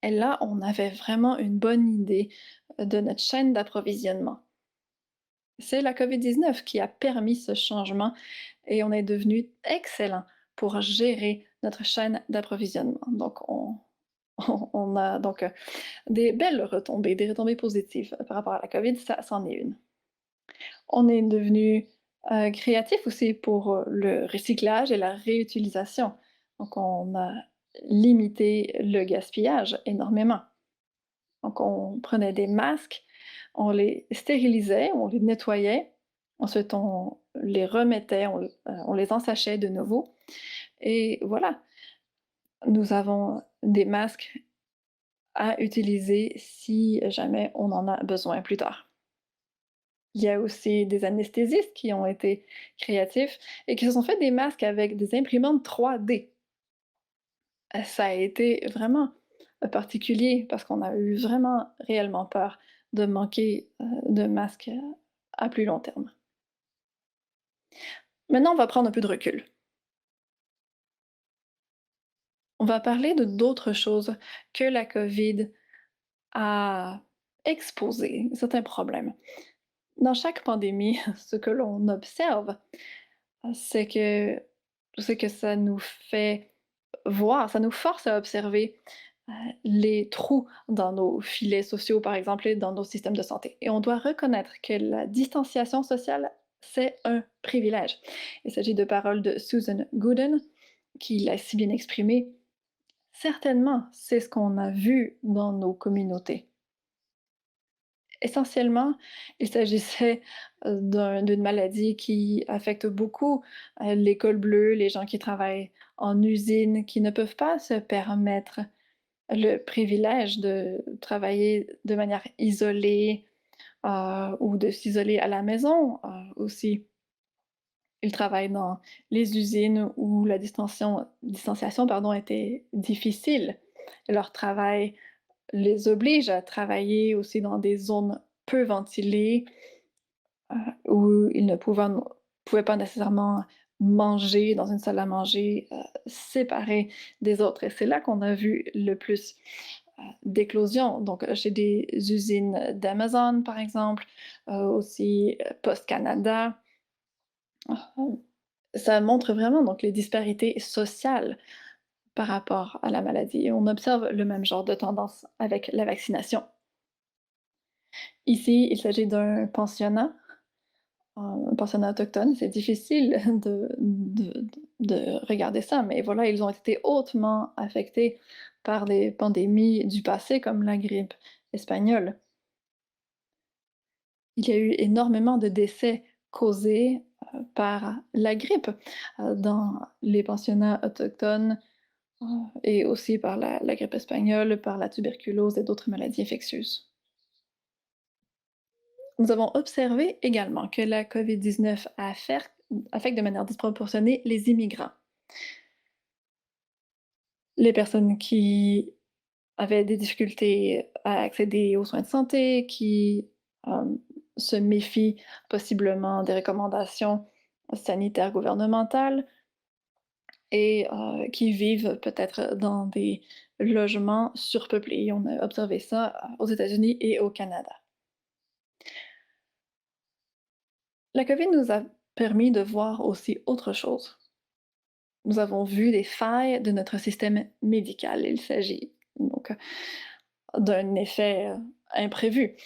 Et là, on avait vraiment une bonne idée de notre chaîne d'approvisionnement. C'est la COVID-19 qui a permis ce changement et on est devenu excellent pour gérer notre chaîne d'approvisionnement. Donc on a donc, des belles retombées, des retombées positives par rapport à la COVID, ça c'en est une. On est devenu, créatif aussi pour, le recyclage et la réutilisation. Donc on a limité le gaspillage énormément. Donc on prenait des masques, on les stérilisait, on les nettoyait, ensuite on les remettait, on les ensachait de nouveau et voilà, nous avons des masques à utiliser si jamais on en a besoin plus tard. Il y a aussi des anesthésistes qui ont été créatifs et qui se sont fait des masques avec des imprimantes 3D. Ça a été vraiment, particulier parce qu'on a eu vraiment réellement peur de manquer, de masques, à plus long terme. Maintenant, on va prendre un peu de recul. On va parler de d'autres choses que la COVID a exposé, certains problèmes. Dans chaque pandémie, ce que l'on observe, c'est que ça nous fait voir, ça nous force à observer, les trous dans nos filets sociaux, par exemple, et dans nos systèmes de santé. Et on doit reconnaître que la distanciation sociale, c'est un privilège. Il s'agit de paroles de Susan Gooden, qui l'a si bien exprimé. Certainement, c'est ce qu'on a vu dans nos communautés. Essentiellement, il s'agissait, d'une maladie qui affecte beaucoup, les cols bleus, les gens qui travaillent en usine, qui ne peuvent pas se permettre le privilège de travailler de manière isolée, ou de s'isoler à la maison, aussi. Ils travaillent dans les usines où la distanciation, pardon, était difficile. Leur travail les oblige à travailler aussi dans des zones peu ventilées, où ils ne pouvaient pas nécessairement manger dans une salle à manger, séparée des autres et c'est là qu'on a vu le plus, d'éclosion, donc chez des usines d'Amazon, par exemple, aussi Post Canada. Ça montre vraiment donc les disparités sociales par rapport à la maladie et on observe le même genre de tendance avec la vaccination. Ici, il s'agit d'un pensionnat, un pensionnat autochtone. C'est difficile de regarder ça, mais voilà, ils ont été hautement affectés par des pandémies du passé comme la grippe espagnole. Il y a eu énormément de décès causés, par la grippe, dans les pensionnats autochtones, et aussi par la grippe espagnole, par la tuberculose et d'autres maladies infectieuses. Nous avons observé également que la COVID-19 affecte de manière disproportionnée les immigrants. Les personnes qui avaient des difficultés à accéder aux soins de santé, qui, hem, se méfient possiblement des recommandations sanitaires gouvernementales et qui vivent peut-être dans des logements surpeuplés. On a observé ça, aux États-Unis et au Canada. La COVID nous a permis de voir aussi autre chose. Nous avons vu des failles de notre système médical. Il s'agit donc d'un effet, imprévu.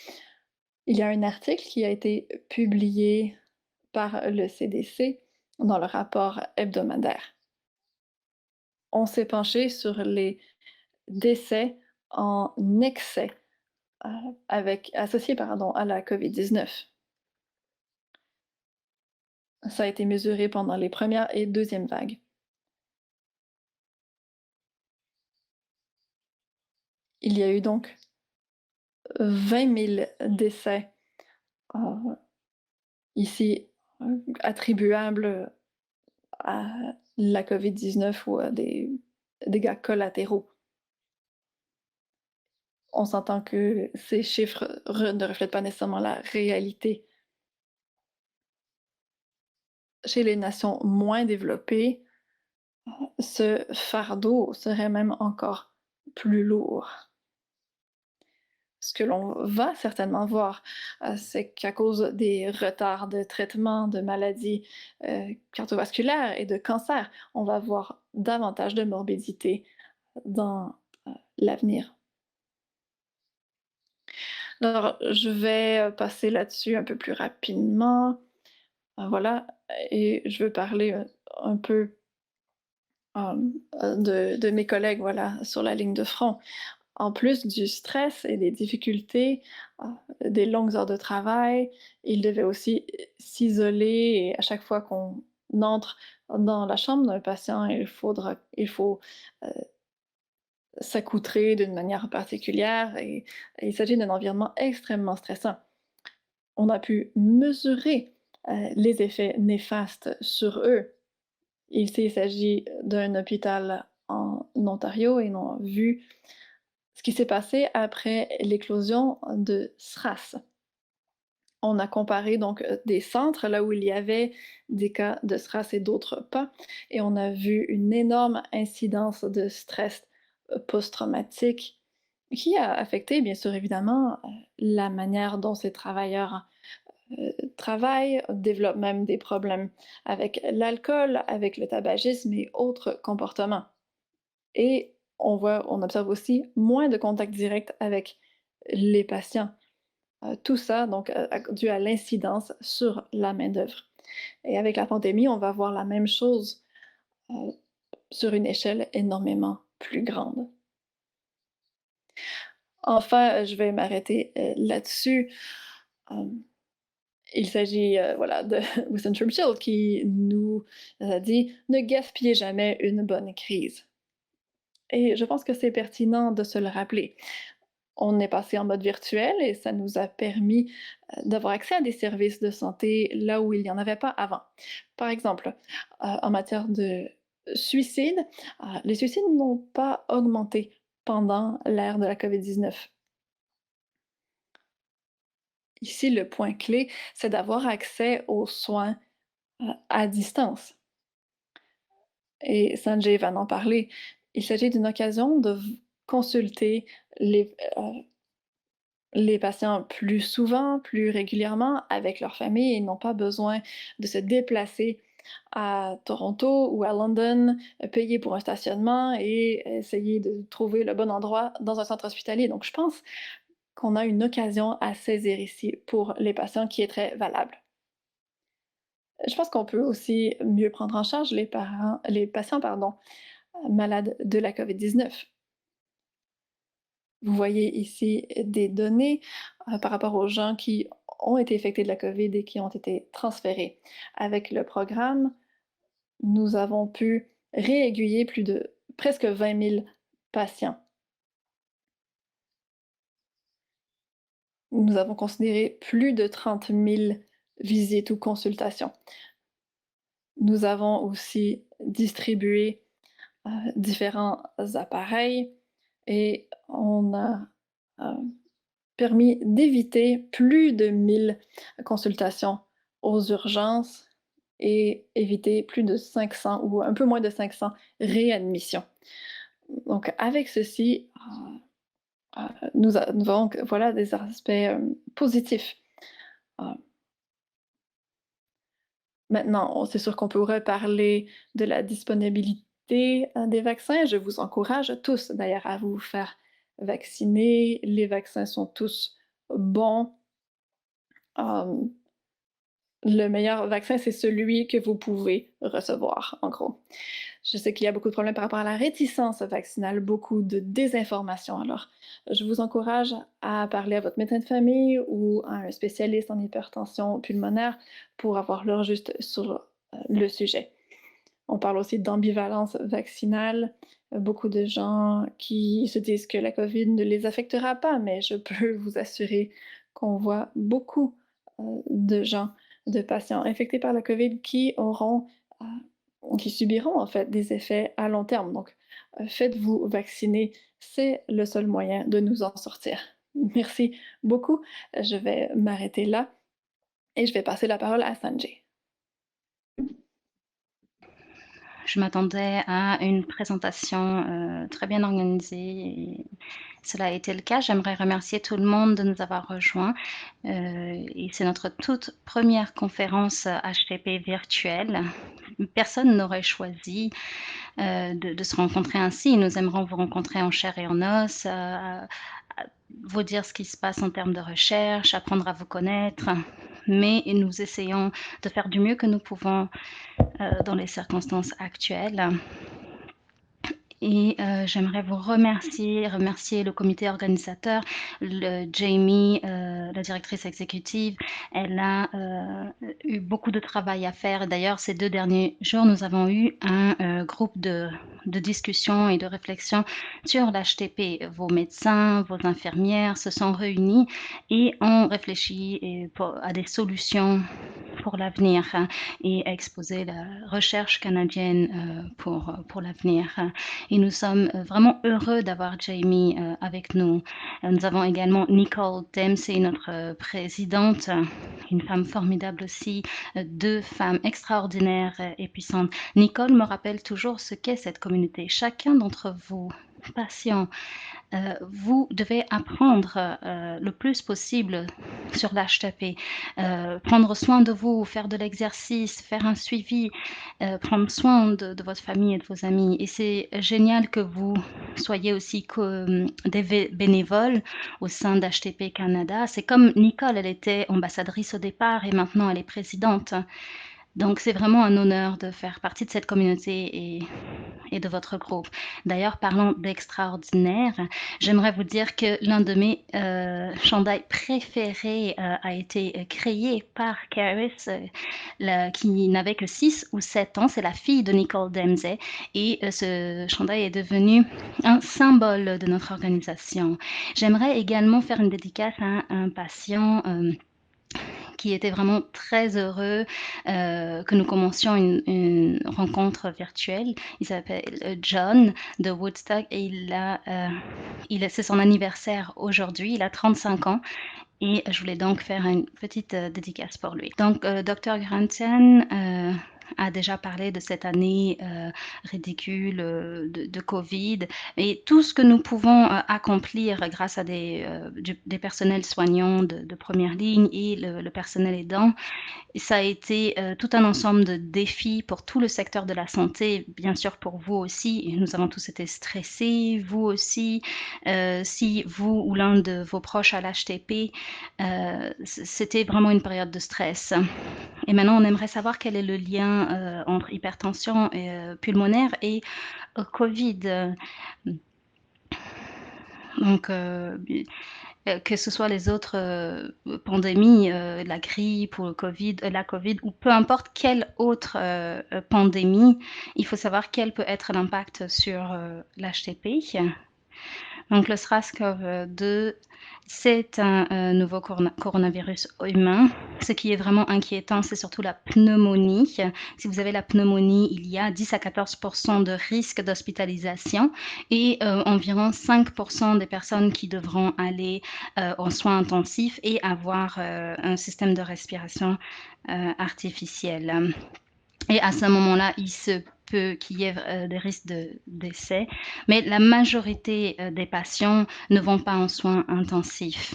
Il y a un article qui a été publié par le CDC dans le rapport hebdomadaire. On s'est penché sur les décès en excès, associés pardon, à la COVID-19. Ça a été mesuré pendant les premières et deuxièmes vagues. Il y a eu donc 20 000 décès, heu, ici, attribuables à la COVID-19 ou à des dégâts collatéraux. On s'entend que ces chiffres ne reflètent pas nécessairement la réalité. Chez les nations moins développées, ce fardeau serait même encore plus lourd. Ce que l'on va certainement voir, c'est qu'à cause des retards de traitement de maladies, cardiovasculaires et de cancers, on va avoir davantage de morbidité dans, l'avenir. Alors, je vais, passer là-dessus un peu plus rapidement, voilà et je veux parler, un peu, de mes collègues, voilà, sur la ligne de front. En plus du stress et des difficultés, des longues heures de travail, ils devaient aussi, s'isoler et à chaque fois qu'on entre dans la chambre d'un patient, il faut, heu, s'accoutrer d'une manière particulière et il s'agit d'un environnement extrêmement stressant. On a pu mesurer, les effets néfastes sur eux. Il s'agit d'un hôpital en Ontario et on a vu ce qui s'est passé après l'éclosion de SRAS. On a comparé donc, des centres là où il y avait des cas de SRAS et d'autres pas et on a vu une énorme incidence de stress, post-traumatique qui a affecté bien sûr évidemment, la manière dont ces travailleurs, travaillent, développent même des problèmes avec l'alcool, avec le tabagisme et autres comportements. Et on observe aussi moins de contact direct avec les patients. Tout ça donc, dû à l'incidence sur la main-d'œuvre. Et avec la pandémie, on va voir la même chose, heu, sur une échelle énormément plus grande. Enfin, je vais m'arrêter, là-dessus. Hem, il s'agit, voilà, de Winston Churchill qui nous a dit: «Ne gaspillez jamais une bonne crise» et je pense que c'est pertinent de se le rappeler. On est passé en mode virtuel et ça nous a permis, d'avoir accès à des services de santé là où il n'y en avait pas avant. Par exemple, en matière de suicide, les suicides n'ont pas augmenté pendant l'ère de la COVID-19. Ici, le point clé, c'est d'avoir accès aux soins, à distance et Sanjay va en parler. Il s'agit d'une occasion de consulter les, les patients plus souvent, plus régulièrement avec leur famille. Ils n'ont pas besoin de se déplacer à Toronto ou à London, payer pour un stationnement et essayer de trouver le bon endroit dans un centre hospitalier. Donc je pense qu'on a une occasion à saisir ici pour les patients qui est très valable. Je pense qu'on peut aussi mieux prendre en charge les patients, pardon, malades de la COVID-19. Vous voyez ici des données par rapport aux gens qui ont été infectés de la COVID et qui ont été transférés. Avec le programme, nous avons pu réaiguiller plus de presque 20 000 patients. Nous avons considéré plus de 30 000 visites ou consultations. Nous avons aussi distribué différents appareils et on a permis d'éviter plus de 1000 consultations aux urgences et éviter plus de 500 ou un peu moins de 500 réadmissions. Donc avec ceci, nous avons voilà des aspects positifs. Euh, Maintenant, c'est sûr qu'on pourrait parler de la disponibilité des vaccins. Je vous encourage tous d'ailleurs à vous faire vacciner. Les vaccins sont tous bons. Euh, Le meilleur vaccin, c'est celui que vous pouvez recevoir, en gros. Je sais qu'il y a beaucoup de problèmes par rapport à la réticence vaccinale, beaucoup de désinformation. Alors, je vous encourage à parler à votre médecin de famille ou à un spécialiste en hypertension pulmonaire pour avoir l'heure juste sur le sujet. On parle aussi d'ambivalence vaccinale. Beaucoup de gens qui se disent que la COVID ne les affectera pas, mais je peux vous assurer qu'on voit beaucoup de gens, de patients infectés par la COVID qui subiront en fait des effets à long terme. Donc, faites-vous vacciner, c'est le seul moyen de nous en sortir. Merci beaucoup. Je vais m'arrêter là et je vais passer la parole à Sanjay. Je m'attendais à une présentation très bien organisée et cela a été le cas. J'aimerais remercier tout le monde de nous avoir rejoints. Et c'est notre toute première conférence HTP virtuelle. Personne n'aurait choisi de se rencontrer ainsi. Nous aimerons vous rencontrer en chair et en os, vous dire ce qui se passe en termes de recherche, apprendre à vous connaître. Mais nous essayons de faire du mieux que nous pouvons dans les circonstances actuelles. Et j'aimerais vous remercier le comité organisateur, Jamie, la directrice exécutive. Elle a eu beaucoup de travail à faire. D'ailleurs, ces 2 derniers jours, nous avons eu un groupe de discussion et de réflexion sur l'HTP. Vos médecins, vos infirmières se sont réunis et ont réfléchi à des solutions pour l'avenir et à exposer la recherche canadienne pour l'avenir. Et nous sommes vraiment heureux d'avoir Jamie avec nous. Nous avons également Nicole Dempsey, notre présidente, une femme formidable aussi, 2 femmes extraordinaires et puissantes. Nicole me rappelle toujours ce qu'est cette communauté. Chacun d'entre vous, patients, vous devez apprendre le plus possible sur l'HTP, prendre soin de vous, faire de l'exercice, faire un suivi, prendre soin de votre famille et de vos amis. Et c'est génial que vous soyez aussi des bénévoles au sein d'HTP Canada. C'est comme Nicole, elle était ambassadrice au départ et maintenant elle est présidente. Donc c'est vraiment un honneur de faire partie de cette communauté et de votre groupe. D'ailleurs, parlant d'extraordinaire, j'aimerais vous dire que l'un de mes chandails préférés a été créé par Caris, qui n'avait que 6 ou 7 ans. C'est la fille de Nicole Dempsey et ce chandail est devenu un symbole de notre organisation. J'aimerais également faire une dédicace à un patient qui était vraiment très heureux que nous commencions une rencontre virtuelle. Il s'appelle John de Woodstock et c'est son anniversaire aujourd'hui. Il a 35 ans. Et je voulais donc faire une petite dédicace pour lui. Donc, Dr. Grantian a déjà parlé de cette année ridicule de Covid. Et tout ce que nous pouvons accomplir grâce à des personnels soignants de première ligne et le personnel aidant, ça a été tout un ensemble de défis pour tout le secteur de la santé, bien sûr pour vous aussi. Et nous avons tous été stressés, vous aussi. Si vous ou l'un de vos proches a l'HTP, c'était vraiment une période de stress. Et maintenant, on aimerait savoir quel est le lien entre hypertension pulmonaire et Covid. Donc, que ce soit les autres pandémies, la grippe ou la Covid ou peu importe quelle autre pandémie, il faut savoir quel peut être l'impact sur l'HTP. Donc le SRAS-CoV-2, c'est un nouveau coronavirus humain. Ce qui est vraiment inquiétant, c'est surtout la pneumonie. Si vous avez la pneumonie, il y a 10 à 14% de risque d'hospitalisation et environ 5% des personnes qui devront aller en soins intensifs et avoir un système de respiration artificielle. Et à ce moment-là, il se peut qu'il y ait des risques de décès, mais la majorité des patients ne vont pas en soins intensifs.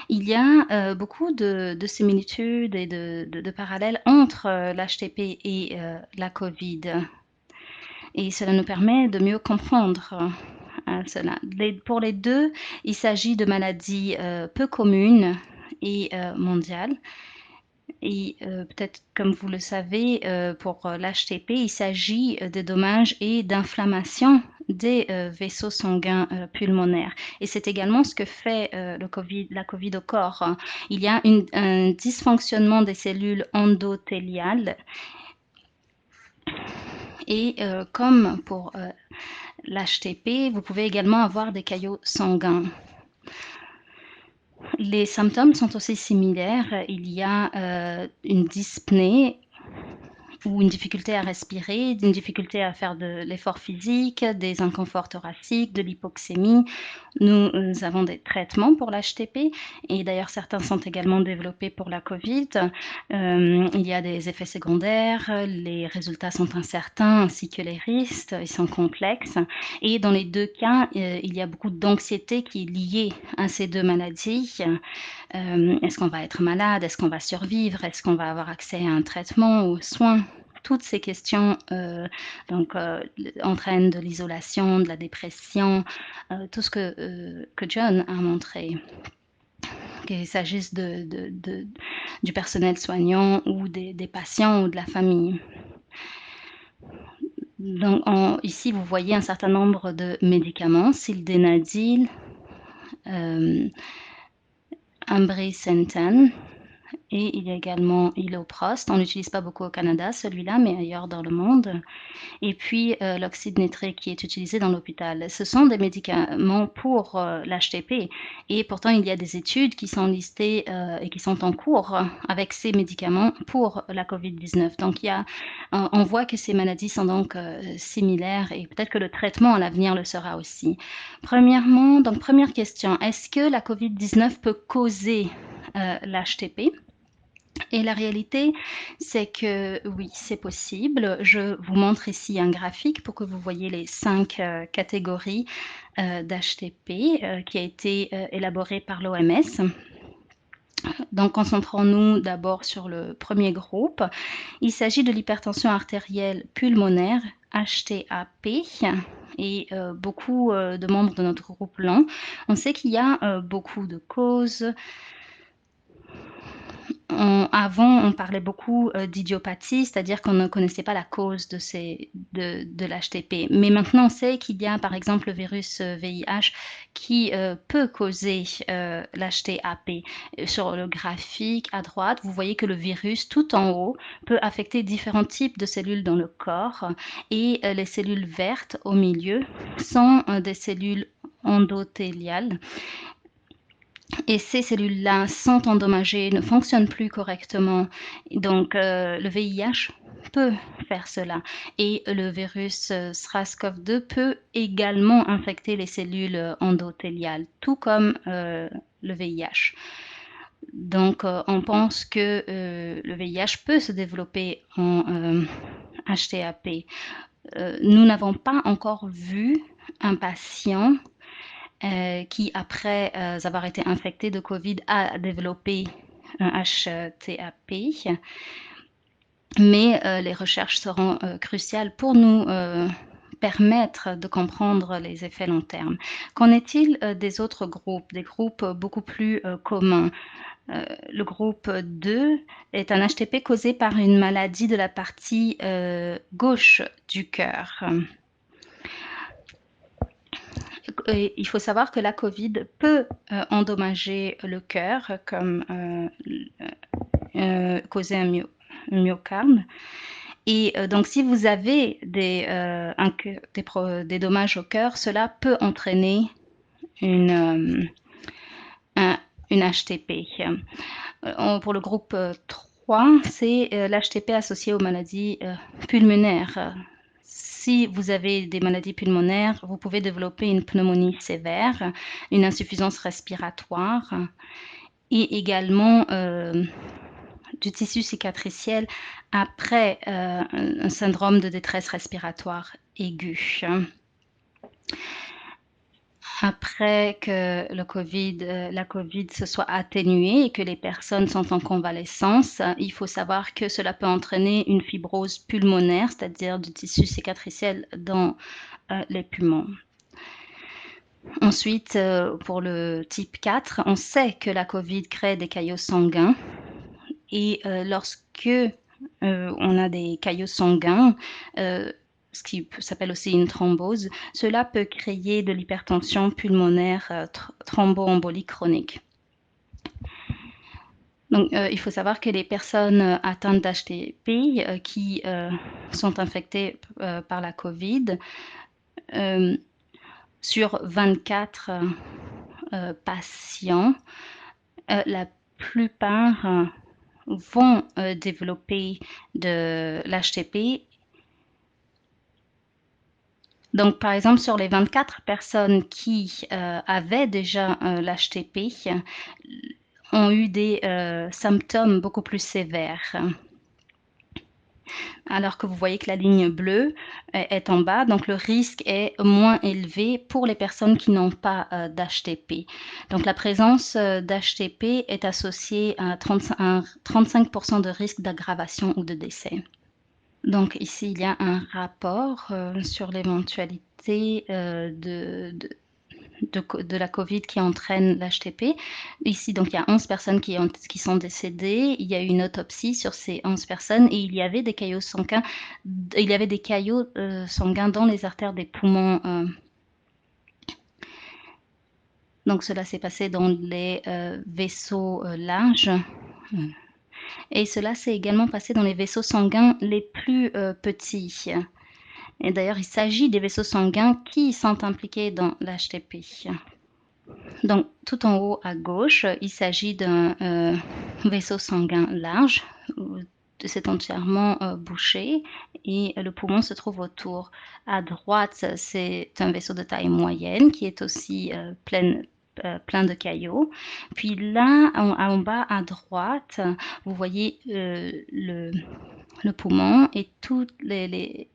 Il y a beaucoup de similitudes et de parallèles entre l'HTP et la COVID. Et cela nous permet de mieux comprendre cela. Pour les deux, il s'agit de maladies peu communes et mondiales. Et peut-être comme vous le savez, pour l'HTP, il s'agit de dommages et d'inflammation des vaisseaux sanguins pulmonaires. Et c'est également ce que fait la COVID au corps. Il y a un dysfonctionnement des cellules endothéliales. Et comme pour l'HTP, vous pouvez également avoir des caillots sanguins. Les symptômes sont aussi similaires. Il y a une dyspnée ou une difficulté à respirer, une difficulté à faire de l'effort physique, des inconforts thoraciques, de l'hypoxémie. Nous avons des traitements pour l'HTP et d'ailleurs certains sont également développés pour la COVID. Il y a des effets secondaires, les résultats sont incertains ainsi que les risques, ils sont complexes. Et dans les deux cas, il y a beaucoup d'anxiété qui est liée à ces deux maladies. Est-ce qu'on va être malade? Est-ce qu'on va survivre? Est-ce qu'on va avoir accès à un traitement ou aux soins? Toutes ces questions entraînent de l'isolation, de la dépression, tout ce que John a montré. Qu'il s'agisse du personnel soignant ou des patients ou de la famille. Donc, ici, vous voyez un certain nombre de médicaments, sildenafil, ambrisentan, et il y a également iloprost. On n'utilise pas beaucoup au Canada, celui-là, mais ailleurs dans le monde. Et puis l'oxyde nitrique qui est utilisé dans l'hôpital. Ce sont des médicaments pour l'HTP et pourtant il y a des études qui sont listées et qui sont en cours avec ces médicaments pour la COVID-19. Donc on voit que ces maladies sont donc similaires et peut-être que le traitement à l'avenir le sera aussi. Premièrement, donc première question, est-ce que la COVID-19 peut causer l'HTP? Et la réalité, c'est que oui, c'est possible. Je vous montre ici un graphique pour que vous voyez les 5 catégories d'HTP qui a été élaboré par l'OMS. Donc, concentrons-nous d'abord sur le premier groupe. Il s'agit de l'hypertension artérielle pulmonaire, HTAP, et beaucoup de membres de notre groupe l'ont. On sait qu'il y a beaucoup de causes. Avant, on parlait beaucoup d'idiopathie, c'est-à-dire qu'on ne connaissait pas la cause de l'HTP. Mais maintenant, on sait qu'il y a, par exemple, le virus VIH qui peut causer l'HTAP. Sur le graphique à droite, vous voyez que le virus, tout en haut, peut affecter différents types de cellules dans le corps. Et les cellules vertes au milieu sont des cellules endothéliales. Et ces cellules-là sont endommagées, ne fonctionnent plus correctement. Donc, le VIH peut faire cela. Et le virus SRAS-CoV-2 peut également infecter les cellules endothéliales, tout comme le VIH. Donc, on pense que le VIH peut se développer en HTAP. Nous n'avons pas encore vu un patient qui, après avoir été infecté de Covid, a développé un HTAP. Mais les recherches seront cruciales pour nous permettre de comprendre les effets long terme. Qu'en est-il des autres groupes, des groupes beaucoup plus communs? Le groupe 2 est un HTP causé par une maladie de la partie gauche du cœur. Et il faut savoir que la Covid peut endommager le cœur, comme causer un myocarde. Et donc si vous avez des dommages au cœur, cela peut entraîner une HTP. Pour le groupe 3, c'est l'HTP associé aux maladies pulmonaires. Si vous avez des maladies pulmonaires, vous pouvez développer une pneumonie sévère, une insuffisance respiratoire et également du tissu cicatriciel après un syndrome de détresse respiratoire aiguë. Après que la COVID se soit atténuée et que les personnes sont en convalescence, il faut savoir que cela peut entraîner une fibrose pulmonaire, c'est-à-dire du tissu cicatriciel dans les poumons. Ensuite, pour le type 4, on sait que la COVID crée des caillots sanguins et lorsque on a des caillots sanguins, ce qui s'appelle aussi une thrombose, cela peut créer de l'hypertension pulmonaire thromboembolique chronique. Donc, il faut savoir que les personnes atteintes d'HTP qui sont infectées par la COVID, sur 24 patients, la plupart vont développer de l'HTP. Donc, par exemple, sur les 24 personnes qui avaient déjà l'HTP, ont eu des symptômes beaucoup plus sévères. Alors que vous voyez que la ligne bleue est en bas, donc le risque est moins élevé pour les personnes qui n'ont pas d'HTP. Donc la présence d'HTP est associée à 35% de risque d'aggravation ou de décès. Donc ici, il y a un rapport sur l'éventualité de la COVID qui entraîne l'HTP. Ici, donc, il y a 11 personnes qui sont décédées. Il y a eu une autopsie sur ces 11 personnes et il y avait des caillots sanguins, sanguins dans les artères des poumons. Donc, cela s'est passé dans les vaisseaux larges. Et cela s'est également passé dans les vaisseaux sanguins les plus petits. Et d'ailleurs, il s'agit des vaisseaux sanguins qui sont impliqués dans l'HTP. Donc, tout en haut à gauche, il s'agit d'un vaisseau sanguin large. C'est entièrement bouché et le poumon se trouve autour. À droite, c'est un vaisseau de taille moyenne qui est aussi plein de caillots. Puis là, en bas à droite, vous voyez le poumon et tous les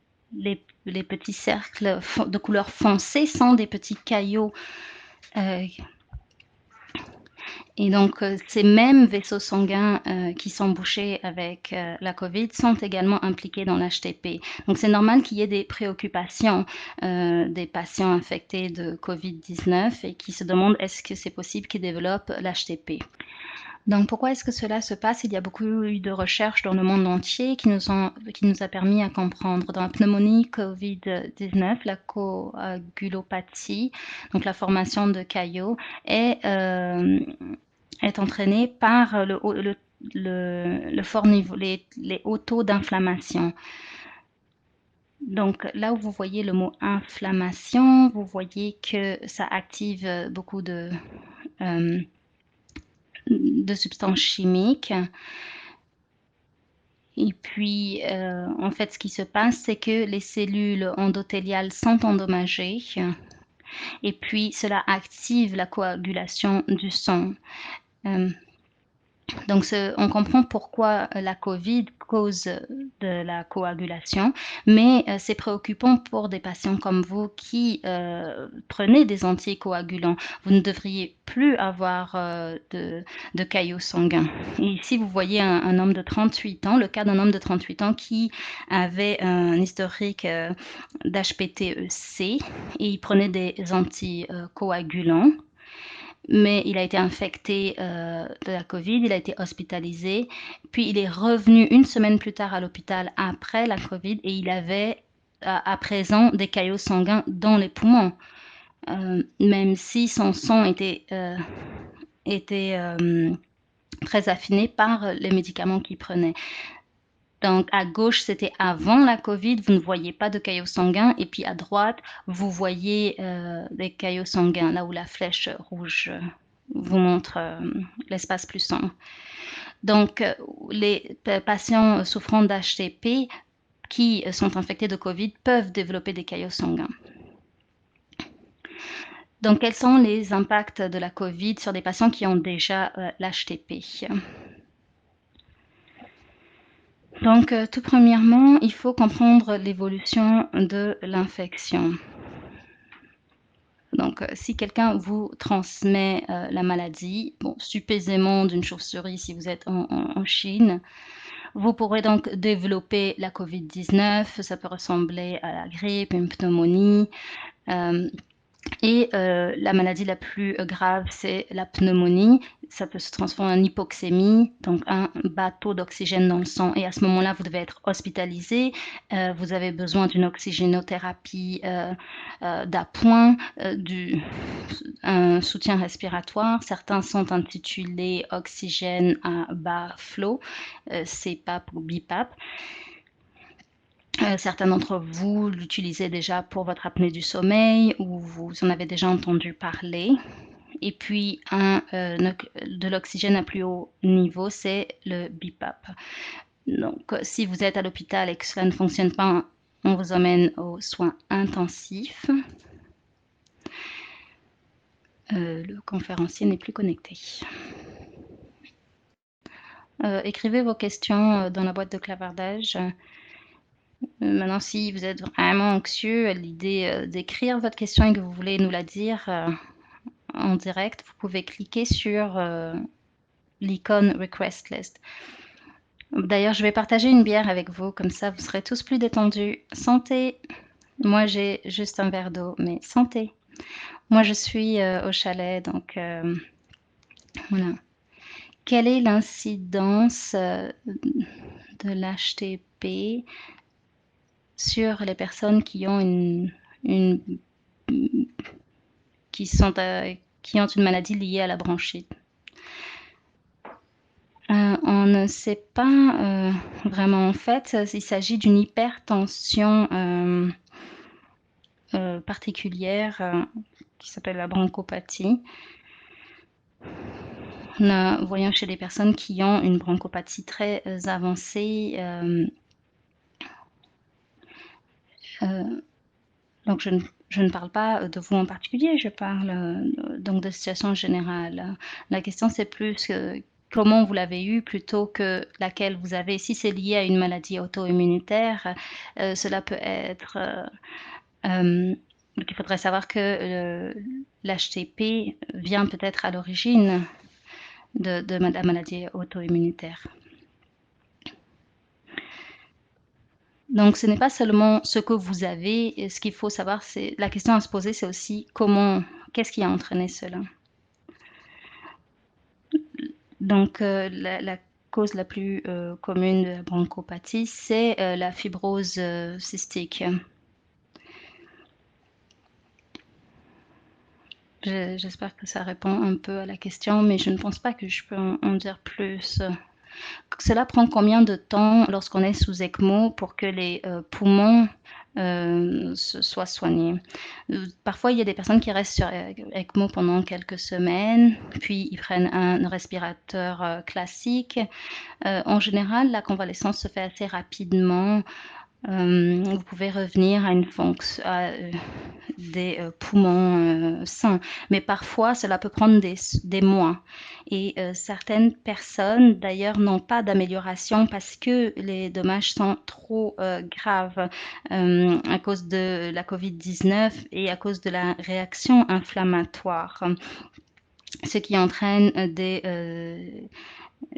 petits cercles de couleur foncée sont des petits caillots. Et donc, ces mêmes vaisseaux sanguins qui sont bouchés avec la COVID sont également impliqués dans l'HTP. Donc, c'est normal qu'il y ait des préoccupations des patients infectés de COVID-19 et qui se demandent est-ce que c'est possible qu'ils développent l'HTP. Donc, pourquoi est-ce que cela se passe? Il y a beaucoup eu de recherches dans le monde entier qui nous a permis à comprendre. Dans la pneumonie COVID-19, la coagulopathie, donc la formation de caillots, est entraînée par le fort niveau, les hauts taux d'inflammation. Donc, là où vous voyez le mot inflammation, vous voyez que ça active beaucoup de substances chimiques. Et puis, en fait, ce qui se passe, c'est que les cellules endothéliales sont endommagées. Et puis, cela active la coagulation du sang. Donc on comprend pourquoi la COVID cause de la coagulation, mais c'est préoccupant pour des patients comme vous qui prenez des anticoagulants. Vous ne devriez plus avoir de caillots sanguins. Et ici, vous voyez un homme de 38 ans, le cas d'un homme de 38 ans qui avait un historique d'HPTEC et il prenait des anticoagulants. Mais il a été infecté de la COVID, il a été hospitalisé, puis il est revenu une semaine plus tard à l'hôpital après la COVID et il avait à présent des caillots sanguins dans les poumons, même si son sang était très affiné par les médicaments qu'il prenait. Donc à gauche, c'était avant la COVID, vous ne voyez pas de caillots sanguins et puis à droite, vous voyez des caillots sanguins, là où la flèche rouge vous montre l'espace plus sombre. Donc les patients souffrant d'HTP qui sont infectés de COVID peuvent développer des caillots sanguins. Donc quels sont les impacts de la COVID sur des patients qui ont déjà l'HTP? Donc, tout premièrement, il faut comprendre l'évolution de l'infection. Donc, si quelqu'un vous transmet la maladie, bon, supposément d'une chauve-souris si vous êtes en Chine, vous pourrez donc développer la COVID-19, ça peut ressembler à la grippe, une pneumonie, et la maladie la plus grave, c'est la pneumonie. Ça peut se transformer en hypoxémie, donc un bas taux d'oxygène dans le sang et à ce moment-là, vous devez être hospitalisé. Vous avez besoin d'une oxygénothérapie d'appoint, un soutien respiratoire. Certains sont intitulés oxygène à bas flot, CPAP ou BiPAP. Certains d'entre vous l'utilisez déjà pour votre apnée du sommeil ou vous en avez déjà entendu parler. Et puis de l'oxygène à plus haut niveau, c'est le BiPAP. Donc si vous êtes à l'hôpital et que cela ne fonctionne pas, on vous emmène aux soins intensifs. Le conférencier n'est plus connecté. Écrivez vos questions dans la boîte de clavardage. Maintenant, si vous êtes vraiment anxieux à l'idée d'écrire votre question et que vous voulez nous la dire en direct, vous pouvez cliquer sur l'icône Request List. D'ailleurs, je vais partager une bière avec vous, comme ça vous serez tous plus détendus. Santé! Moi, j'ai juste un verre d'eau, mais santé! Moi, je suis au chalet, donc voilà. Quelle est l'incidence de l'HTP sur les personnes qui ont qui ont une maladie liée à la bronchite? On ne sait pas vraiment en fait. Il s'agit d'une hypertension particulière qui s'appelle la bronchopathie. Voyons chez les personnes qui ont une bronchopathie très avancée. Donc je ne parle pas de vous en particulier, je parle donc de situation générale. La question c'est plus comment vous l'avez eu plutôt que laquelle vous avez. Si c'est lié à une maladie auto-immunitaire, cela peut être donc il faudrait savoir que l'HTP vient peut-être à l'origine de la maladie auto-immunitaire. Donc ce n'est pas seulement ce que vous avez, et ce qu'il faut savoir, c'est la question à se poser, c'est aussi qu'est-ce qui a entraîné cela? Donc la cause la plus commune de la bronchopathie, c'est la fibrose cystique. J'espère que ça répond un peu à la question, mais je ne pense pas que je peux en dire plus. Cela prend combien de temps lorsqu'on est sous ECMO pour que les poumons soient soignés? Parfois, il y a des personnes qui restent sur ECMO pendant quelques semaines, puis ils prennent un respirateur classique. En général, la convalescence se fait assez rapidement. Vous pouvez revenir à des poumons sains, mais parfois cela peut prendre des mois et certaines personnes d'ailleurs n'ont pas d'amélioration parce que les dommages sont trop graves à cause de la COVID-19 et à cause de la réaction inflammatoire, ce qui entraîne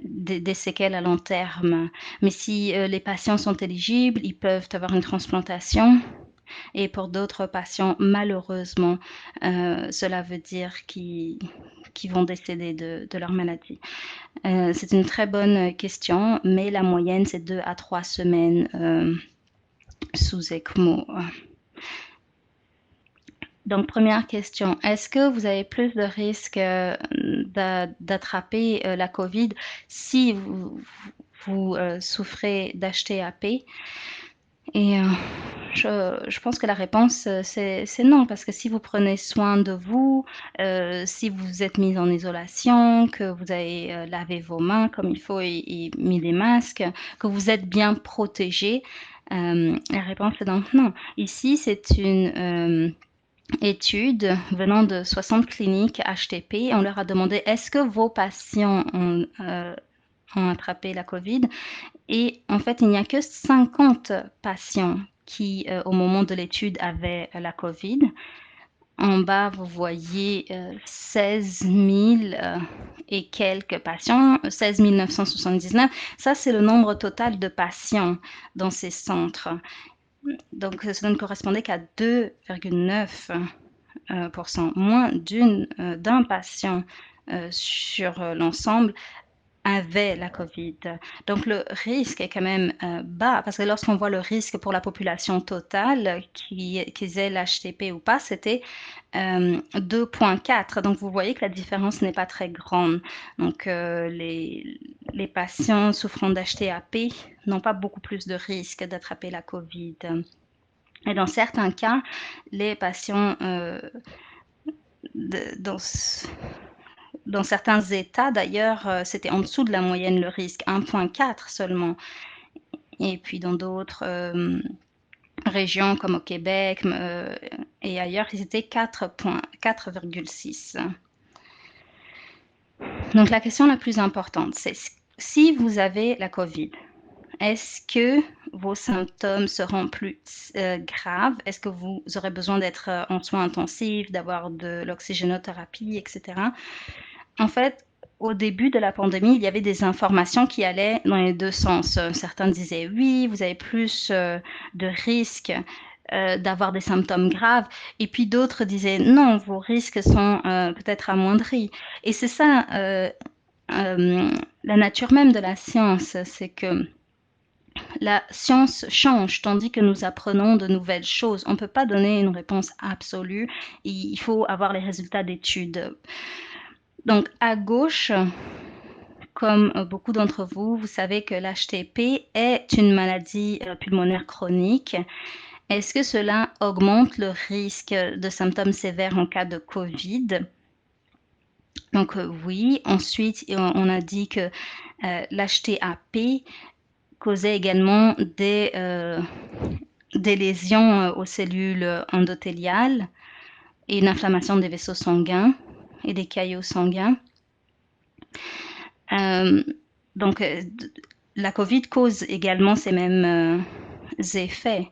des séquelles à long terme. Mais si les patients sont éligibles, ils peuvent avoir une transplantation. Et pour d'autres patients, malheureusement, cela veut dire qu'ils vont décéder de leur maladie. C'est une très bonne question, mais la moyenne, c'est 2 à 3 semaines sous ECMO. Donc, première question, est-ce que vous avez plus de risques d'attraper la COVID si vous souffrez d'HTAP? Et je pense que la réponse, c'est non, parce que si vous prenez soin de vous, si vous êtes mis en isolation, que vous avez lavé vos mains comme il faut et mis des masques, que vous êtes bien protégé, la réponse est donc non. Ici, c'est une étude venant de 60 cliniques HTP. On leur a demandé: «Est-ce que vos patients ont attrapé la COVID?» Et en fait, il n'y a que 50 patients qui, au moment de l'étude, avaient la COVID. En bas, vous voyez 16 000 et quelques patients, 16 979. Ça, c'est le nombre total de patients dans ces centres. Donc, cela ne correspondait qu'à 2,9 moins d'un patient sur l'ensemble avait la COVID. Donc le risque est quand même bas, parce que lorsqu'on voit le risque pour la population totale, qu'ils aient l'HTP ou pas, c'était 2,4. Donc vous voyez que la différence n'est pas très grande. Donc les patients souffrant d'HTAP n'ont pas beaucoup plus de risque d'attraper la COVID. Et dans certains cas, les patients dans certains États d'ailleurs, c'était en dessous de la moyenne le risque, 1,4 seulement. Et puis dans d'autres régions comme au Québec et ailleurs, ils étaient 4,6. Donc la question la plus importante, c'est si vous avez la COVID, est-ce que vos symptômes seront plus graves? Est-ce que vous aurez besoin d'être en soins intensifs, d'avoir de l'oxygénothérapie, etc.? En fait, au début de la pandémie, il y avait des informations qui allaient dans les deux sens. Certains disaient: «Oui, vous avez plus de risques d'avoir des symptômes graves», et puis d'autres disaient: «Non, vos risques sont peut-être amoindris». Et c'est ça la nature même de la science, c'est que la science change tandis que nous apprenons de nouvelles choses. On ne peut pas donner une réponse absolue, il faut avoir les résultats d'études. Donc à gauche, comme beaucoup d'entre vous, vous savez que l'HTP est une maladie pulmonaire chronique. Est-ce que cela augmente le risque de symptômes sévères en cas de COVID? Donc oui. Ensuite, on a dit que l'HTAP causait également des lésions aux cellules endothéliales et une inflammation des vaisseaux sanguins et des caillots sanguins. Donc la COVID cause également ces mêmes effets.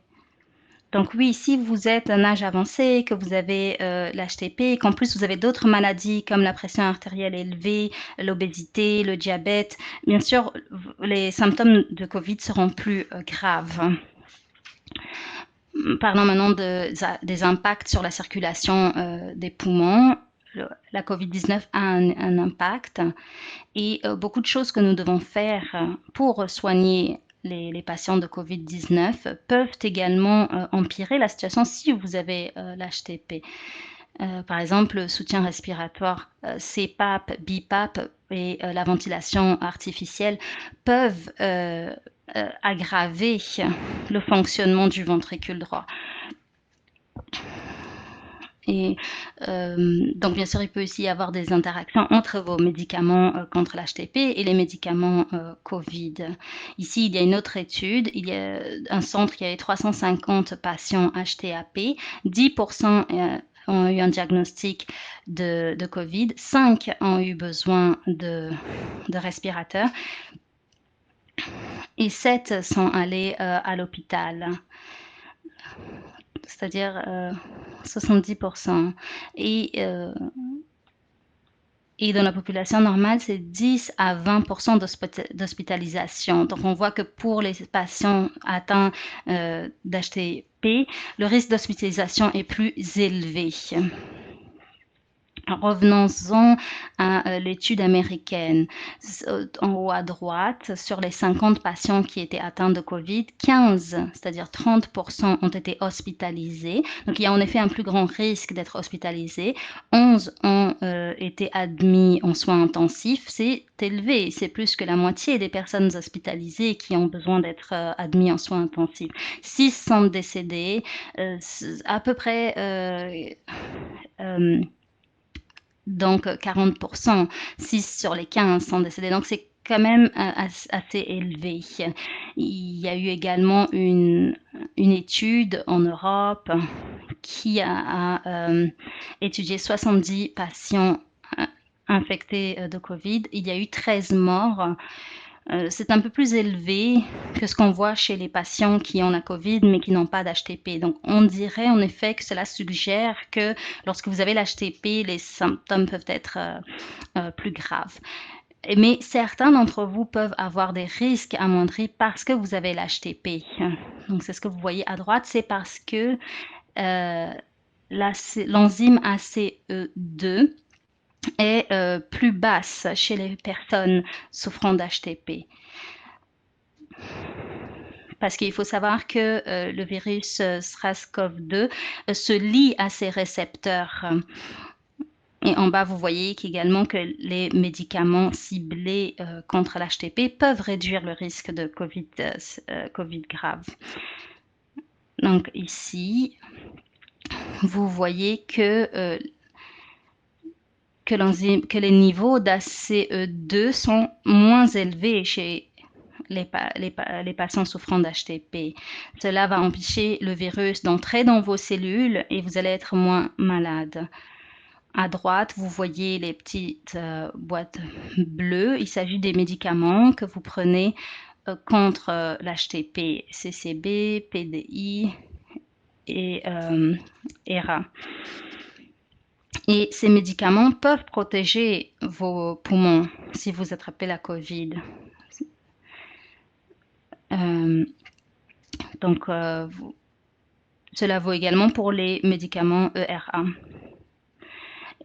Donc oui, si vous êtes à un âge avancé, que vous avez l'HTP, qu'en plus vous avez d'autres maladies comme la pression artérielle élevée, l'obésité, le diabète, bien sûr, les symptômes de COVID seront plus graves. Parlons maintenant des impacts sur la circulation des poumons. La COVID-19 a un impact et beaucoup de choses que nous devons faire pour soigner les patients de COVID-19 peuvent également empirer la situation si vous avez l'HTP. Par exemple, le soutien respiratoire, CPAP, BiPAP et la ventilation artificielle peuvent aggraver le fonctionnement du ventricule droit. Et donc, bien sûr, il peut aussi y avoir des interactions entre vos médicaments contre l'HTP et les médicaments COVID. Ici, il y a une autre étude. Il y a un centre qui avait 350 patients HTAP. 10% ont eu un diagnostic de COVID. 5 ont eu besoin de respirateurs. Et 7 sont allés à l'hôpital. C'est-à-dire 70%. Et dans la population normale, c'est 10 à 20% d'hospitalisation. Donc, on voit que pour les patients atteints d'HTP, le risque d'hospitalisation est plus élevé. Revenons-en à l'étude américaine. En haut à droite, sur les 50 patients qui étaient atteints de COVID, 15, c'est-à-dire 30% ont été hospitalisés. Donc, il y a en effet un plus grand risque d'être hospitalisé. 11 ont été admis en soins intensifs. C'est élevé, c'est plus que la moitié des personnes hospitalisées qui ont besoin d'être admis en soins intensifs. 6 sont décédés, à peu près... donc 40%, 6 sur les 15 sont décédés. Donc c'est quand même assez élevé. Il y a eu également une étude en Europe qui a étudié 70 patients infectés de COVID. Il y a eu 13 morts. C'est un peu plus élevé que ce qu'on voit chez les patients qui ont la COVID mais qui n'ont pas d'HTP. Donc, on dirait en effet que cela suggère que lorsque vous avez l'HTP, les symptômes peuvent être plus graves. Mais certains d'entre vous peuvent avoir des risques amoindris parce que vous avez l'HTP. Donc, c'est ce que vous voyez à droite, c'est parce que l'enzyme ACE2 est plus basse chez les personnes souffrant d'HTP. Parce qu'il faut savoir que le virus SARS-CoV-2 se lie à ces récepteurs. Et en bas, vous voyez également que les médicaments ciblés contre l'HTP peuvent réduire le risque de COVID grave. Donc ici, vous voyez que les niveaux d'ACE2 sont moins élevés chez les patients souffrant d'HTP. Cela va empêcher le virus d'entrer dans vos cellules et vous allez être moins malade. À droite, vous voyez les petites boîtes bleues. Il s'agit des médicaments que vous prenez contre l'HTP, CCB, PDI et ERA. Et ces médicaments peuvent protéger vos poumons si vous attrapez la COVID. Donc, cela vaut également pour les médicaments ERA.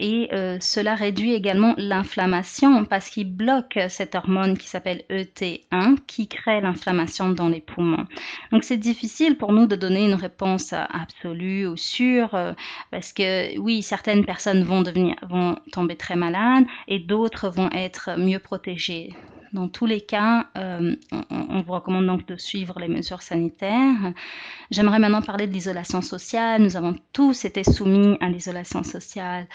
Et cela réduit également l'inflammation parce qu'il bloque cette hormone qui s'appelle ET1 qui crée l'inflammation dans les poumons. Donc c'est difficile pour nous de donner une réponse absolue ou sûre parce que oui, certaines personnes vont tomber très malades et d'autres vont être mieux protégées. Dans tous les cas, on vous recommande donc de suivre les mesures sanitaires. J'aimerais maintenant parler de l'isolation sociale. Nous avons tous été soumis à l'isolation sociale.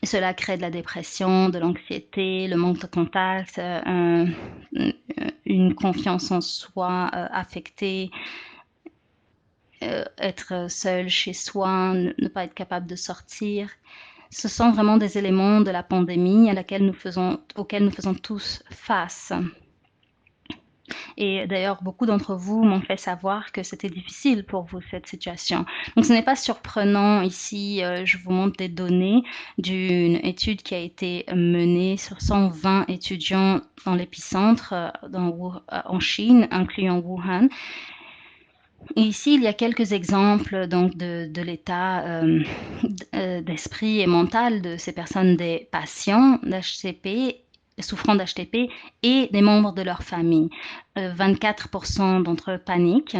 Cela crée de la dépression, de l'anxiété, le manque de contact, une confiance en soi affectée, être seul chez soi, ne pas être capable de sortir. Ce sont vraiment des éléments de la pandémie auxquels nous faisons tous face. Et d'ailleurs, beaucoup d'entre vous m'ont fait savoir que c'était difficile pour vous, cette situation. Donc, ce n'est pas surprenant. Ici, je vous montre des données d'une étude qui a été menée sur 120 étudiants dans l'épicentre en Chine, incluant Wuhan. Et ici, il y a quelques exemples donc, de l'état d'esprit et mental de ces personnes, des patients d'HTP, souffrant d'HTP et des membres de leur famille. 24% d'entre eux paniquent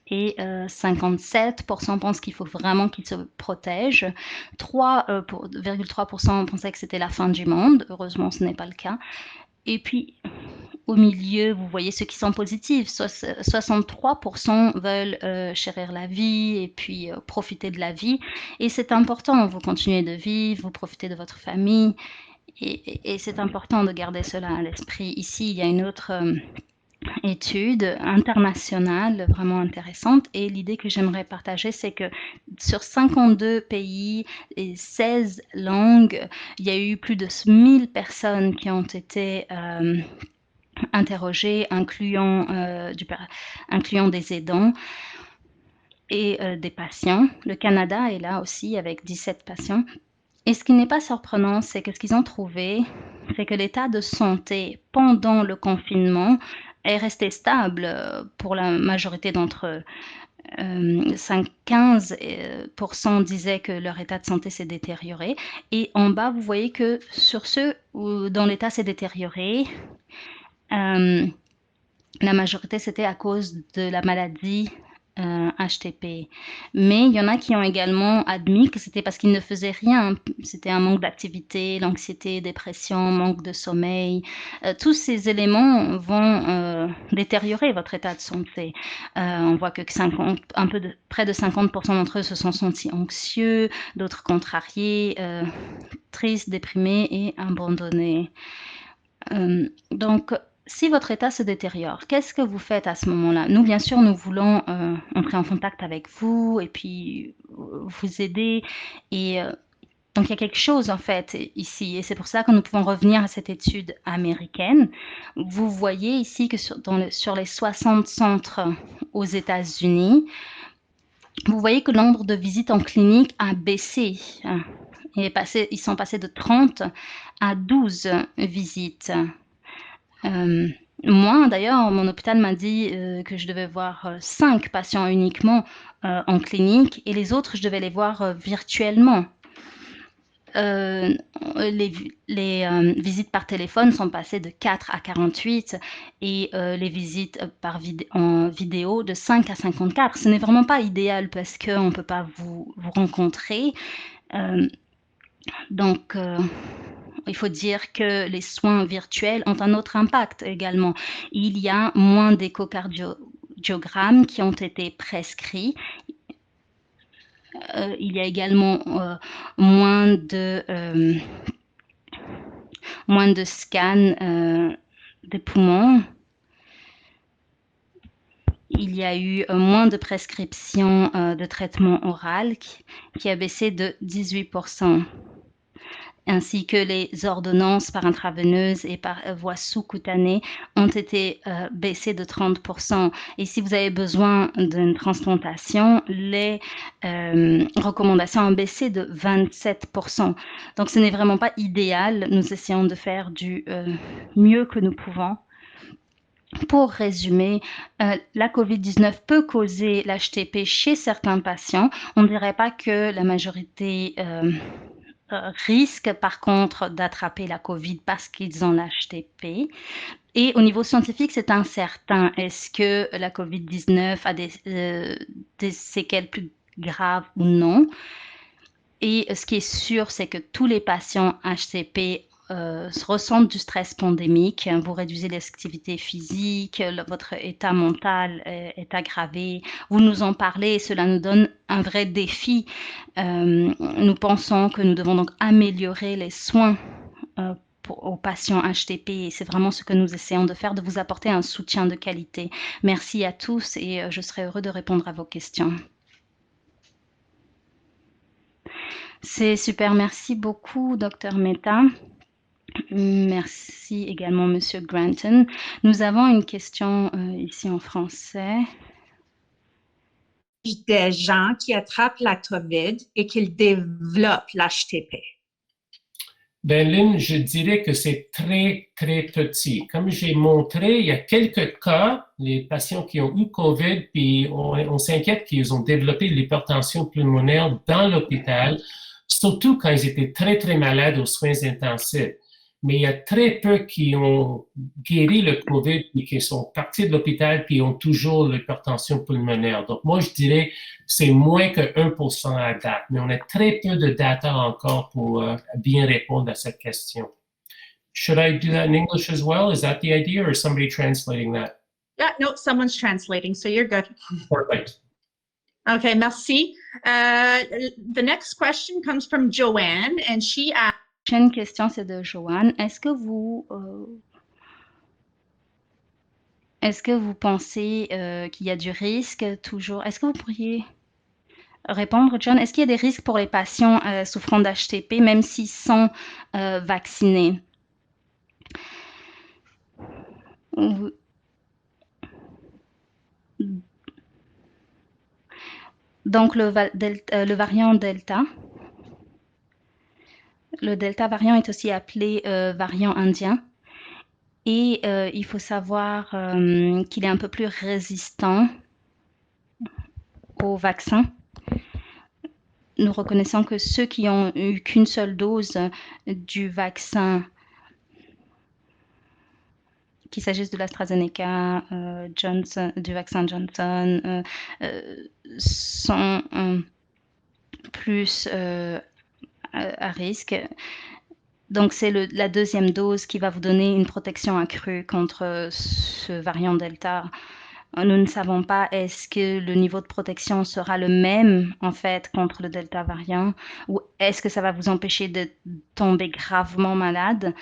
et 57% pensent qu'il faut vraiment qu'ils se protègent. 3,3% pensaient que c'était la fin du monde. Heureusement, ce n'est pas le cas. Et puis, au milieu, vous voyez ceux qui sont positifs. 63% veulent chérir la vie et puis profiter de la vie. Et c'est important, vous continuez de vivre, vous profitez de votre famille. Et c'est important de garder cela à l'esprit. Ici, il y a une autre étude internationale vraiment intéressante. Et l'idée que j'aimerais partager, c'est que sur 52 pays et 16 langues, il y a eu plus de 1000 personnes qui ont été interrogées, incluant des aidants et des patients. Le Canada est là aussi avec 17 patients. Et ce qui n'est pas surprenant, c'est que ce qu'ils ont trouvé, c'est que l'état de santé pendant le confinement est resté stable pour la majorité d'entre eux. 15% disaient que leur état de santé s'est détérioré. Et en bas, vous voyez que sur ceux dont l'état s'est détérioré, la majorité, c'était à cause de la maladie HTP. Mais il y en a qui ont également admis que c'était parce qu'ils ne faisaient rien. C'était un manque d'activité, l'anxiété, dépression, manque de sommeil. Tous ces éléments vont détériorer votre état de santé. On voit que près de 50% d'entre eux se sont sentis anxieux, d'autres contrariés, tristes, déprimés et abandonnés. Donc, si votre état se détériore, qu'est-ce que vous faites à ce moment-là? Nous, bien sûr, nous voulons entrer en contact avec vous et puis vous aider. Et donc, il y a quelque chose, en fait, ici. Et c'est pour ça que nous pouvons revenir à cette étude américaine. Vous voyez ici que sur les 60 centres aux États-Unis, vous voyez que le nombre de visites en clinique a baissé. Ils sont passés de 30 à 12 visites. Moi, d'ailleurs, mon hôpital m'a dit que je devais voir 5 patients uniquement en clinique et les autres, je devais les voir virtuellement. Les visites par téléphone sont passées de 4 à 48 et les visites en vidéo de 5 à 54. Ce n'est vraiment pas idéal parce qu'on ne peut pas vous rencontrer. Donc, il faut dire que les soins virtuels ont un autre impact également. Il y a moins d'échocardiogrammes qui ont été prescrits. Il y a également moins de scans des poumons. Il y a eu moins de prescriptions de traitement oral qui a baissé de 18%. Ainsi que les ordonnances par intraveineuse et par voie sous-cutanée ont été baissées de 30%. Et si vous avez besoin d'une transplantation, les recommandations ont baissé de 27%. Donc, ce n'est vraiment pas idéal. Nous essayons de faire du mieux que nous pouvons. Pour résumer, la COVID-19 peut causer l'HTP chez certains patients. On ne dirait pas que la majorité risque par contre d'attraper la COVID parce qu'ils ont l'HTP. Et au niveau scientifique, c'est incertain. Est-ce que la COVID-19 a des séquelles plus graves ou non? Et ce qui est sûr, c'est que tous les patients HTP ressentent du stress pandémique. Vous réduisez l'activité physique, votre état mental est aggravé. Vous nous en parlez et cela nous donne un vrai défi. Nous pensons que nous devons donc améliorer les soins aux patients HTP et c'est vraiment ce que nous essayons de faire, de vous apporter un soutien de qualité. Merci à tous et je serai heureux de répondre à vos questions. C'est super, merci beaucoup, Dr Mehta. Merci également, Monsieur Granton. Nous avons une question ici en français. Des gens qui attrapent la COVID et qui développent l'HTP. Ben, Lynn, je dirais que c'est très, très petit. Comme j'ai montré, il y a quelques cas, les patients qui ont eu COVID, puis on s'inquiète qu'ils ont développé l'hypertension pulmonaire dans l'hôpital, surtout quand ils étaient très, très malades aux soins intensifs. Mais il y a très peu qui ont guéri le COVID et qui sont partis de l'hôpital puis ont toujours l'hypertension pulmonaire. Donc, moi, je dirais c'est moins que 1% à date, mais on a très peu de data encore pour bien répondre à cette question. Should I do that in English as well? Is that the idea, or is somebody translating that? Yeah, no, someone's translating, so you're good. Perfect. Okay, merci. The next question comes from Joanne, and she asked, Prochaine question, c'est de Joanne. Est-ce que vous pensez qu'il y a du risque toujours? Est-ce que vous pourriez répondre, John? Est-ce qu'il y a des risques pour les patients souffrant d'HTP, même s'ils sont vaccinés? Donc, le variant Delta. Le Delta variant est aussi appelé variant indien. Et il faut savoir qu'il est un peu plus résistant au vaccin. Nous reconnaissons que ceux qui ont eu qu'une seule dose du vaccin, qu'il s'agisse de l'AstraZeneca, du vaccin Johnson, sont plus à risque. Donc, c'est la deuxième dose qui va vous donner une protection accrue contre ce variant Delta. Nous ne savons pas est-ce que le niveau de protection sera le même, en fait, contre le Delta variant, ou est-ce que ça va vous empêcher de tomber gravement malade.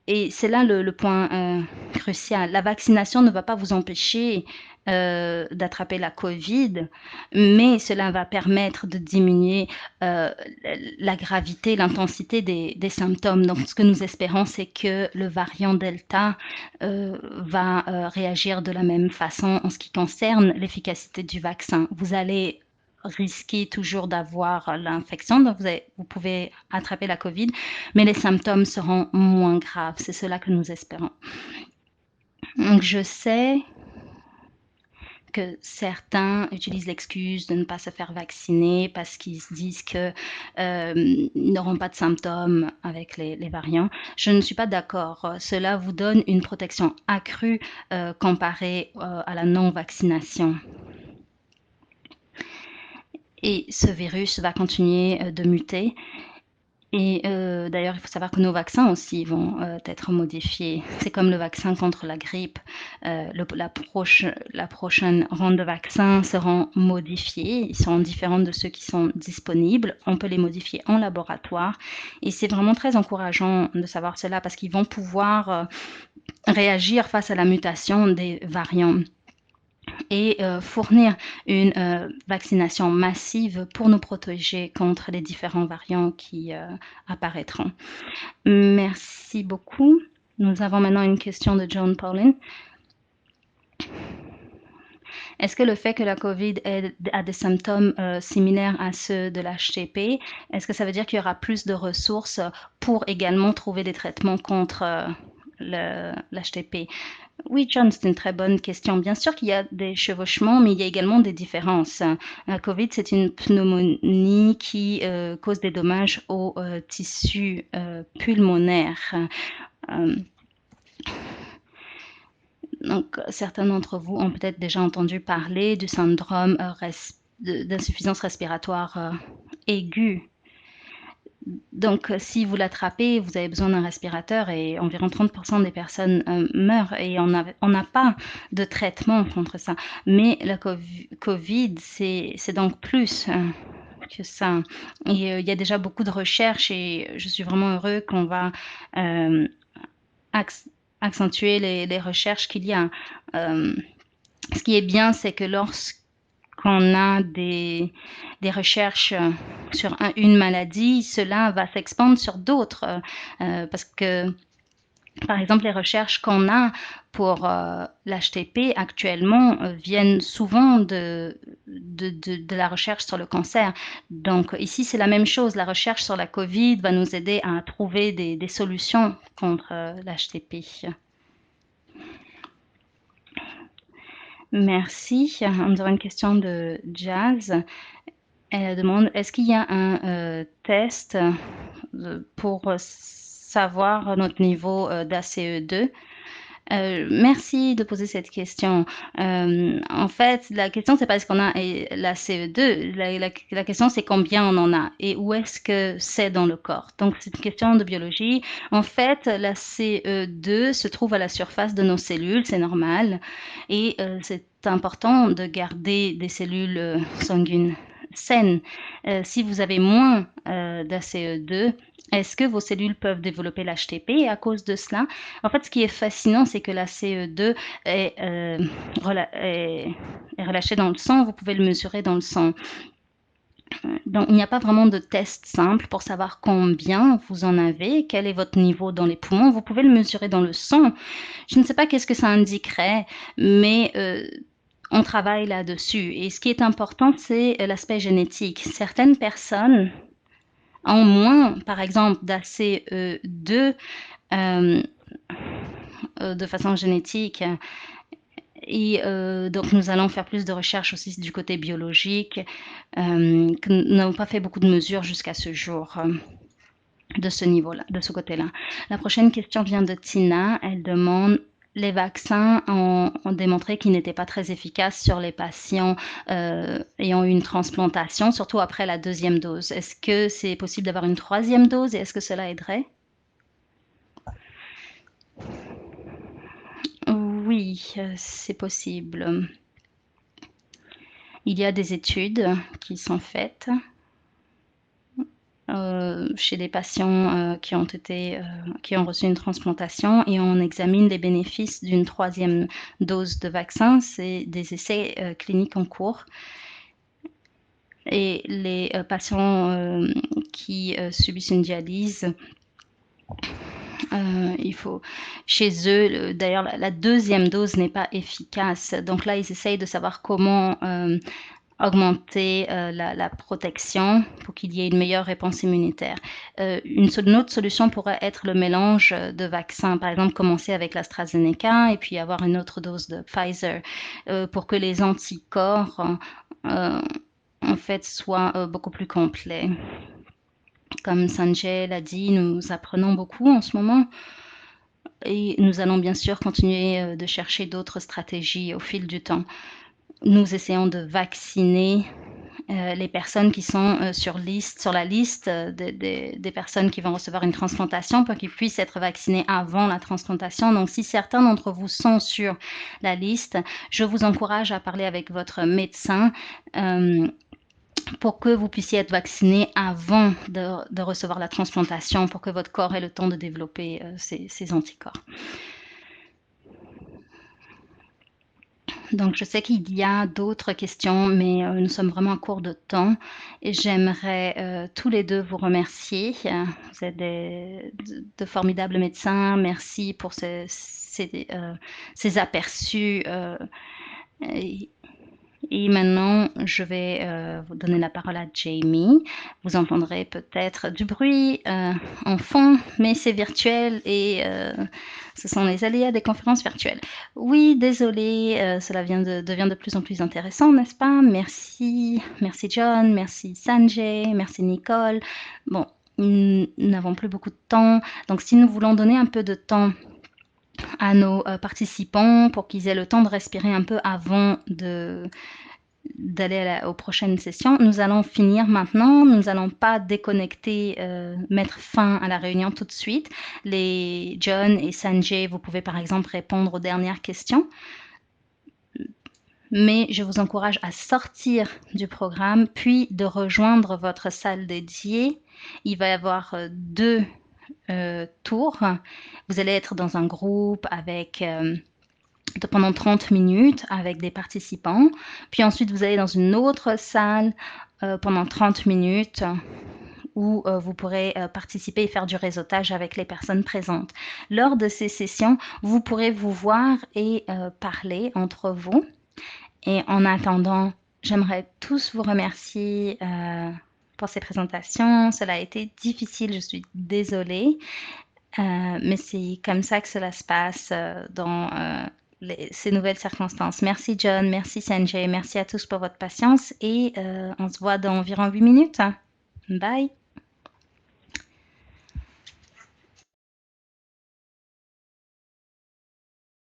Et c'est là le point crucial. La vaccination ne va pas vous empêcher d'attraper la COVID, mais cela va permettre de diminuer la gravité, l'intensité des symptômes. Donc, ce que nous espérons, c'est que le variant Delta va réagir de la même façon en ce qui concerne l'efficacité du vaccin. Vous allez risquer toujours d'avoir l'infection, donc vous pouvez attraper la COVID, mais les symptômes seront moins graves. C'est cela que nous espérons. Donc, je sais que certains utilisent l'excuse de ne pas se faire vacciner parce qu'ils se disent qu'ils n'auront pas de symptômes avec les variants. Je ne suis pas d'accord. Cela vous donne une protection accrue comparée à la non-vaccination. Et ce virus va continuer de muter. Et d'ailleurs, il faut savoir que nos vaccins aussi vont être modifiés. C'est comme le vaccin contre la grippe. La prochaine ronde de vaccins seront modifiés. Ils seront différents de ceux qui sont disponibles. On peut les modifier en laboratoire. Et c'est vraiment très encourageant de savoir cela parce qu'ils vont pouvoir réagir face à la mutation des variants et fournir une vaccination massive pour nous protéger contre les différents variants qui apparaîtront. Merci beaucoup. Nous avons maintenant une question de John Paulin. Est-ce que le fait que la COVID a des symptômes similaires à ceux de l'HTP, est-ce que ça veut dire qu'il y aura plus de ressources pour également trouver des traitements contre l'HTP? Oui, John, c'est une très bonne question. Bien sûr qu'il y a des chevauchements, mais il y a également des différences. La COVID, c'est une pneumonie qui cause des dommages aux tissus pulmonaires. Donc, certains d'entre vous ont peut-être déjà entendu parler du syndrome d'insuffisance respiratoire aiguë. Donc, si vous l'attrapez, vous avez besoin d'un respirateur et environ 30% des personnes meurent et on n'a pas de traitement contre ça. Mais la COVID, c'est donc plus que ça. Et il y a déjà beaucoup de recherches et je suis vraiment heureux qu'on va accentuer les recherches qu'il y a. Ce qui est bien, c'est que lorsqu'on a des recherches sur une maladie, cela va s'expandre sur d'autres parce que, par exemple, les recherches qu'on a pour l'HTP actuellement viennent souvent de la recherche sur le cancer. Donc ici, c'est la même chose. La recherche sur la COVID va nous aider à trouver des solutions contre l'HTP. Merci. Nous avons une question de Jazz. Elle demande, est-ce qu'il y a un test pour savoir notre niveau d'ACE2? Merci de poser cette question. En fait, la question, c'est pas est-ce qu'on a la CE2, la question, c'est combien on en a et où est-ce que c'est dans le corps. Donc, c'est une question de biologie. En fait, la CE2 se trouve à la surface de nos cellules, c'est normal, et c'est important de garder des cellules sanguines saines. Si vous avez moins d'ACE2, est-ce que vos cellules peuvent développer l'HTP à cause de cela? En fait, ce qui est fascinant, c'est que la CE2 est, est relâchée dans le sang. Vous pouvez le mesurer dans le sang. Donc, il n'y a pas vraiment de test simple pour savoir combien vous en avez, quel est votre niveau dans les poumons. Vous pouvez le mesurer dans le sang. Je ne sais pas qu'est-ce que ça indiquerait, mais on travaille là-dessus. Et ce qui est important, c'est l'aspect génétique. Certaines personnes ont moins, par exemple, d'ACE2 de façon génétique. Et donc, nous allons faire plus de recherches aussi du côté biologique, que nous n'avons pas fait beaucoup de mesures jusqu'à ce jour de ce niveau-là, de ce côté-là. La prochaine question vient de Tina. Elle demande les vaccins ont démontré qu'ils n'étaient pas très efficaces sur les patients ayant eu une transplantation, surtout après la deuxième dose. Est-ce que c'est possible d'avoir une troisième dose et est-ce que cela aiderait? Oui, c'est possible. Il y a des études qui sont faites chez des patients qui ont reçu une transplantation et on examine les bénéfices d'une troisième dose de vaccin. C'est des essais cliniques en cours. Et les patients qui subissent une dialyse, il faut, chez eux, d'ailleurs, la deuxième dose n'est pas efficace. Donc là, ils essayent de savoir comment augmenter la protection pour qu'il y ait une meilleure réponse immunitaire. Une autre solution pourrait être le mélange de vaccins. Par exemple, commencer avec l'AstraZeneca et puis avoir une autre dose de Pfizer pour que les anticorps, en fait, soient beaucoup plus complets. Comme Sanjay l'a dit, nous apprenons beaucoup en ce moment et nous allons bien sûr continuer de chercher d'autres stratégies au fil du temps. Nous essayons de vacciner les personnes qui sont sur la liste des personnes qui vont recevoir une transplantation pour qu'ils puissent être vaccinés avant la transplantation. Donc, si certains d'entre vous sont sur la liste, je vous encourage à parler avec votre médecin pour que vous puissiez être vacciné avant de recevoir la transplantation, pour que votre corps ait le temps de développer ces anticorps. Donc, je sais qu'il y a d'autres questions, mais nous sommes vraiment à court de temps et j'aimerais tous les deux vous remercier. Vous êtes de formidables médecins. Merci pour ces aperçus. Et maintenant, je vais vous donner la parole à Jamie. Vous entendrez peut-être du bruit en fond, mais c'est virtuel et ce sont les aléas des conférences virtuelles. Oui, désolé, cela devient de plus en plus intéressant, n'est-ce pas? Merci John, merci Sanjay, merci Nicole. Bon, nous n'avons plus beaucoup de temps, donc si nous voulons donner un peu de temps à nos participants pour qu'ils aient le temps de respirer un peu avant d'aller aux prochaines sessions. Nous allons finir maintenant. Nous n'allons pas déconnecter, mettre fin à la réunion tout de suite. Les John et Sanjay, vous pouvez par exemple répondre aux dernières questions. Mais je vous encourage à sortir du programme, puis de rejoindre votre salle dédiée. Il va y avoir 2 tours. Vous allez être dans un groupe avec pendant 30 minutes avec des participants. Puis ensuite, vous allez dans une autre salle pendant 30 minutes où vous pourrez participer et faire du réseautage avec les personnes présentes. Lors de ces sessions, vous pourrez vous voir et parler entre vous. Et en attendant, j'aimerais tous vous remercier pour ces présentations. Cela a été difficile, je suis désolée. Mais c'est comme ça que cela se passe dans ces nouvelles circonstances. Merci John, merci Sanjay, merci à tous pour votre patience et on se voit dans environ 8 minutes. Bye!